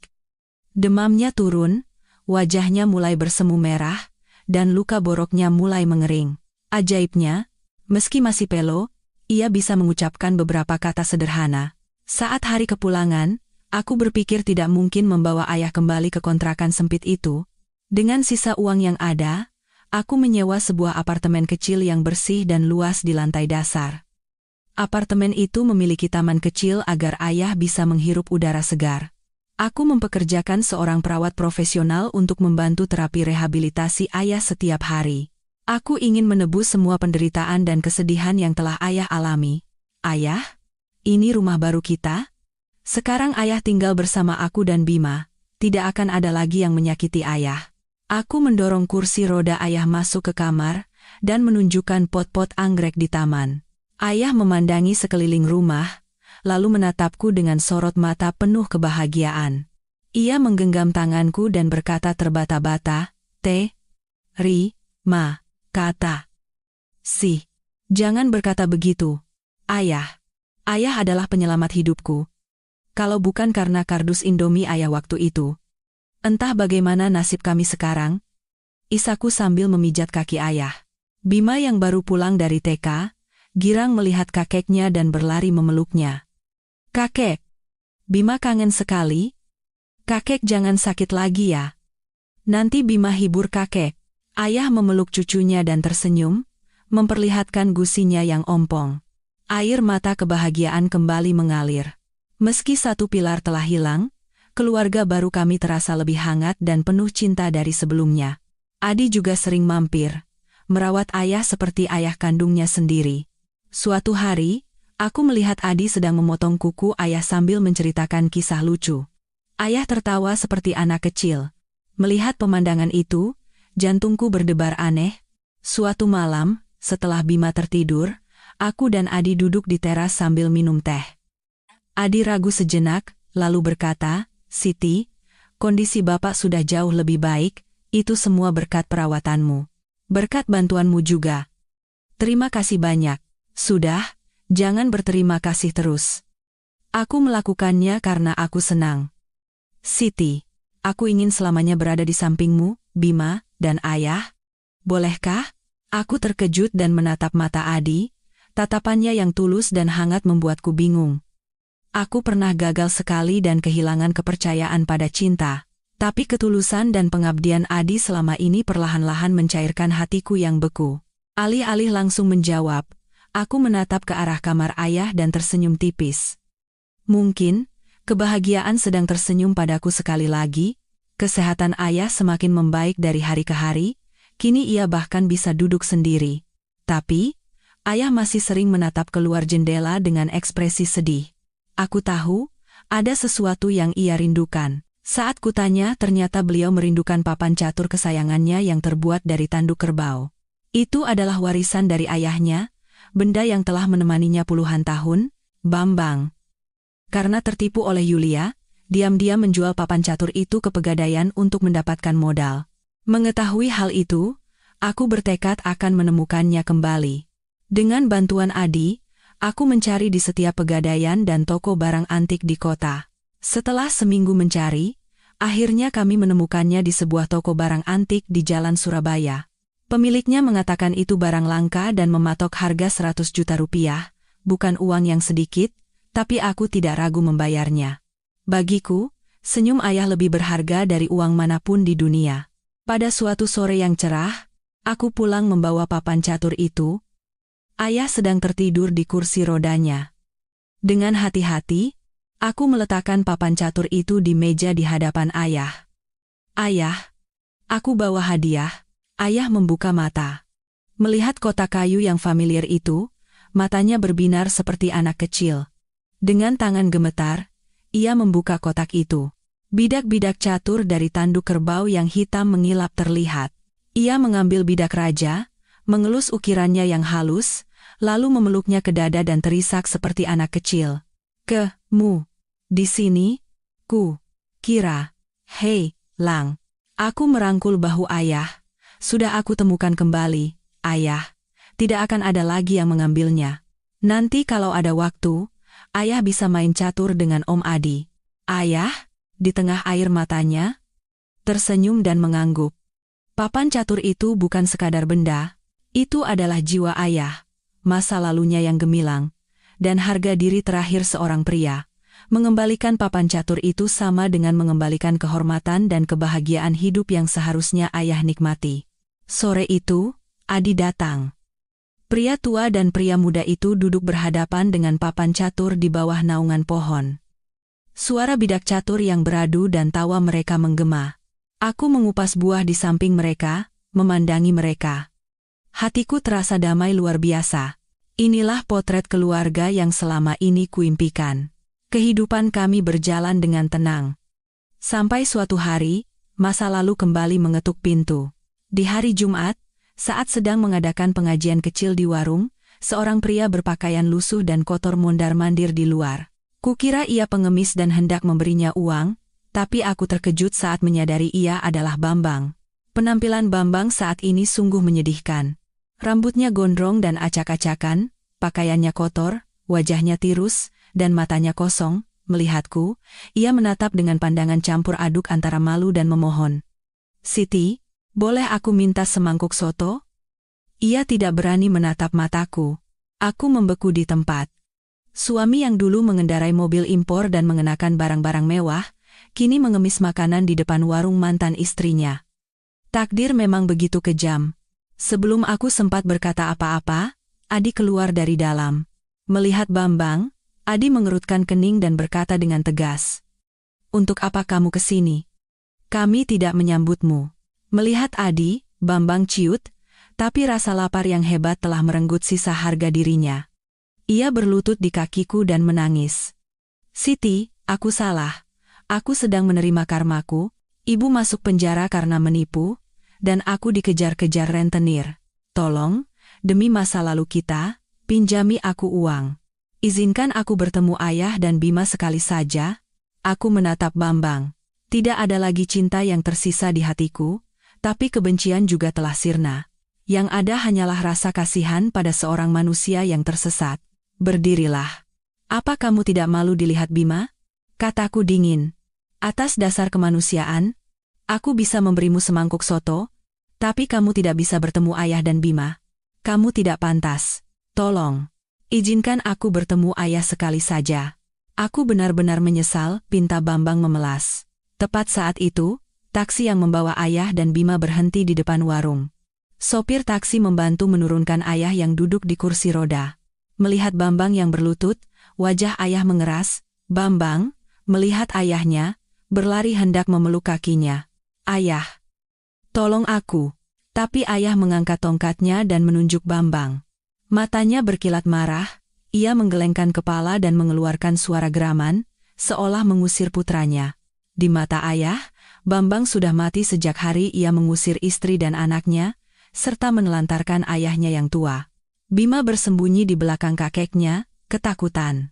Demamnya turun, wajahnya mulai bersemu merah, dan luka boroknya mulai mengering. Ajaibnya, meski masih pelo, ia bisa mengucapkan beberapa kata sederhana. Saat hari kepulangan, aku berpikir tidak mungkin membawa ayah kembali ke kontrakan sempit itu. Dengan sisa uang yang ada, aku menyewa sebuah apartemen kecil yang bersih dan luas di lantai dasar. Apartemen itu memiliki taman kecil agar ayah bisa menghirup udara segar. Aku mempekerjakan seorang perawat profesional untuk membantu terapi rehabilitasi ayah setiap hari. Aku ingin menebus semua penderitaan dan kesedihan yang telah ayah alami. Ayah, ini rumah baru kita? Sekarang ayah tinggal bersama aku dan Bima, tidak akan ada lagi yang menyakiti ayah. Aku mendorong kursi roda ayah masuk ke kamar, dan menunjukkan pot-pot anggrek di taman. Ayah memandangi sekeliling rumah, lalu menatapku dengan sorot mata penuh kebahagiaan. Ia menggenggam tanganku dan berkata terbata-bata, "Terima kasih. Jangan berkata begitu, ayah. Ayah adalah penyelamat hidupku. Kalau bukan karena kardus Indomie ayah waktu itu, entah bagaimana nasib kami sekarang." Isaku sambil memijat kaki ayah. Bima yang baru pulang dari TK, girang melihat kakeknya dan berlari memeluknya. "Kakek, Bima kangen sekali. Kakek jangan sakit lagi ya. Nanti Bima hibur kakek." Ayah memeluk cucunya dan tersenyum, memperlihatkan gusinya yang ompong. Air mata kebahagiaan kembali mengalir. Meski satu pilar telah hilang, keluarga baru kami terasa lebih hangat dan penuh cinta dari sebelumnya. Adi juga sering mampir, merawat ayah seperti ayah kandungnya sendiri. Suatu hari, aku melihat Adi sedang memotong kuku ayah sambil menceritakan kisah lucu. Ayah tertawa seperti anak kecil. Melihat pemandangan itu, jantungku berdebar aneh. Suatu malam, setelah Bima tertidur, aku dan Adi duduk di teras sambil minum teh. Adi ragu sejenak, lalu berkata, "Siti, kondisi Bapak sudah jauh lebih baik, itu semua berkat perawatanmu. Berkat bantuanmu juga. Terima kasih banyak." "Sudah, jangan berterima kasih terus. Aku melakukannya karena aku senang. Siti, aku ingin selamanya berada di sampingmu, Bima, dan ayah. Bolehkah?" Aku terkejut dan menatap mata Adi, tatapannya yang tulus dan hangat membuatku bingung. Aku pernah gagal sekali dan kehilangan kepercayaan pada cinta. Tapi ketulusan dan pengabdian Adi selama ini perlahan-lahan mencairkan hatiku yang beku. Alih-alih langsung menjawab, aku menatap ke arah kamar ayah dan tersenyum tipis. Mungkin, kebahagiaan sedang tersenyum padaku sekali lagi. Kesehatan ayah semakin membaik dari hari ke hari, kini ia bahkan bisa duduk sendiri. Tapi, ayah masih sering menatap keluar jendela dengan ekspresi sedih. Aku tahu, ada sesuatu yang ia rindukan. Saat kutanya, ternyata beliau merindukan papan catur kesayangannya yang terbuat dari tanduk kerbau. Itu adalah warisan dari ayahnya, benda yang telah menemaninya puluhan tahun, Bambang. Karena tertipu oleh Yulia, diam-diam menjual papan catur itu ke Pegadaian untuk mendapatkan modal. Mengetahui hal itu, aku bertekad akan menemukannya kembali. Dengan bantuan Adi, aku mencari di setiap Pegadaian dan toko barang antik di kota. Setelah seminggu mencari, akhirnya kami menemukannya di sebuah toko barang antik di Jalan Surabaya. Pemiliknya mengatakan itu barang langka dan mematok harga 100 juta rupiah, bukan uang yang sedikit, tapi aku tidak ragu membayarnya. Bagiku, senyum ayah lebih berharga dari uang manapun di dunia. Pada suatu sore yang cerah, aku pulang membawa papan catur itu. Ayah sedang tertidur di kursi rodanya. Dengan hati-hati, aku meletakkan papan catur itu di meja di hadapan ayah. Ayah, aku bawa hadiah. Ayah membuka mata. Melihat kotak kayu yang familiar itu, matanya berbinar seperti anak kecil. Dengan tangan gemetar, ia membuka kotak itu. Bidak-bidak catur dari tanduk kerbau yang hitam mengilap terlihat. Ia mengambil bidak raja, mengelus ukirannya yang halus, lalu memeluknya ke dada dan terisak seperti anak kecil. Mu. Di sini? Ku. Kira. Hei, Lang. Aku merangkul bahu ayah. Sudah aku temukan kembali, ayah. Tidak akan ada lagi yang mengambilnya. Nanti kalau ada waktu, ayah bisa main catur dengan Om Adi. Ayah, di tengah air matanya, tersenyum dan mengangguk. Papan catur itu bukan sekadar benda, itu adalah jiwa ayah, masa lalunya yang gemilang, dan harga diri terakhir seorang pria. Mengembalikan papan catur itu sama dengan mengembalikan kehormatan dan kebahagiaan hidup yang seharusnya ayah nikmati. Sore itu, Adi datang. Pria tua dan pria muda itu duduk berhadapan dengan papan catur di bawah naungan pohon. Suara bidak catur yang beradu dan tawa mereka menggema. Aku mengupas buah di samping mereka, memandangi mereka. Hatiku terasa damai luar biasa. Inilah potret keluarga yang selama ini kuimpikan. Kehidupan kami berjalan dengan tenang. Sampai suatu hari, masa lalu kembali mengetuk pintu. Di hari Jumat, saat sedang mengadakan pengajian kecil di warung, seorang pria berpakaian lusuh dan kotor mondar-mandir di luar. Kukira ia pengemis dan hendak memberinya uang, tapi aku terkejut saat menyadari ia adalah Bambang. Penampilan Bambang saat ini sungguh menyedihkan. Rambutnya gondrong dan acak-acakan, pakaiannya kotor, wajahnya tirus, dan matanya kosong. Melihatku, ia menatap dengan pandangan campur aduk antara malu dan memohon. Siti, boleh aku minta semangkuk soto? Ia tidak berani menatap mataku. Aku membeku di tempat. Suami yang dulu mengendarai mobil impor dan mengenakan barang-barang mewah, kini mengemis makanan di depan warung mantan istrinya. Takdir memang begitu kejam. Sebelum aku sempat berkata apa-apa, Adi keluar dari dalam. Melihat Bambang, Adi mengerutkan kening dan berkata dengan tegas. Untuk apa kamu kesini? Kami tidak menyambutmu. Melihat Adi, Bambang ciut, tapi rasa lapar yang hebat telah merenggut sisa harga dirinya. Ia berlutut di kakiku dan menangis. Siti, aku salah. Aku sedang menerima karmaku, ibu masuk penjara karena menipu, dan aku dikejar-kejar rentenir. Tolong, demi masa lalu kita, pinjami aku uang. Izinkan aku bertemu ayah dan Bima sekali saja. Aku menatap Bambang. Tidak ada lagi cinta yang tersisa di hatiku, tapi kebencian juga telah sirna. Yang ada hanyalah rasa kasihan pada seorang manusia yang tersesat. Berdirilah. Apa kamu tidak malu dilihat Bima? Kataku dingin. Atas dasar kemanusiaan, aku bisa memberimu semangkuk soto, tapi kamu tidak bisa bertemu ayah dan Bima. Kamu tidak pantas. Tolong, izinkan aku bertemu ayah sekali saja. Aku benar-benar menyesal, pinta Bambang memelas. Tepat saat itu, taksi yang membawa ayah dan Bima berhenti di depan warung. Sopir taksi membantu menurunkan ayah yang duduk di kursi roda. Melihat Bambang yang berlutut, wajah ayah mengeras. Bambang, melihat ayahnya, berlari hendak memeluk kakinya. "Ayah, tolong aku." Tapi ayah mengangkat tongkatnya dan menunjuk Bambang. Matanya berkilat marah, ia menggelengkan kepala dan mengeluarkan suara geraman, seolah mengusir putranya. Di mata ayah, Bambang sudah mati sejak hari ia mengusir istri dan anaknya, serta menelantarkan ayahnya yang tua. Bima bersembunyi di belakang kakeknya, ketakutan.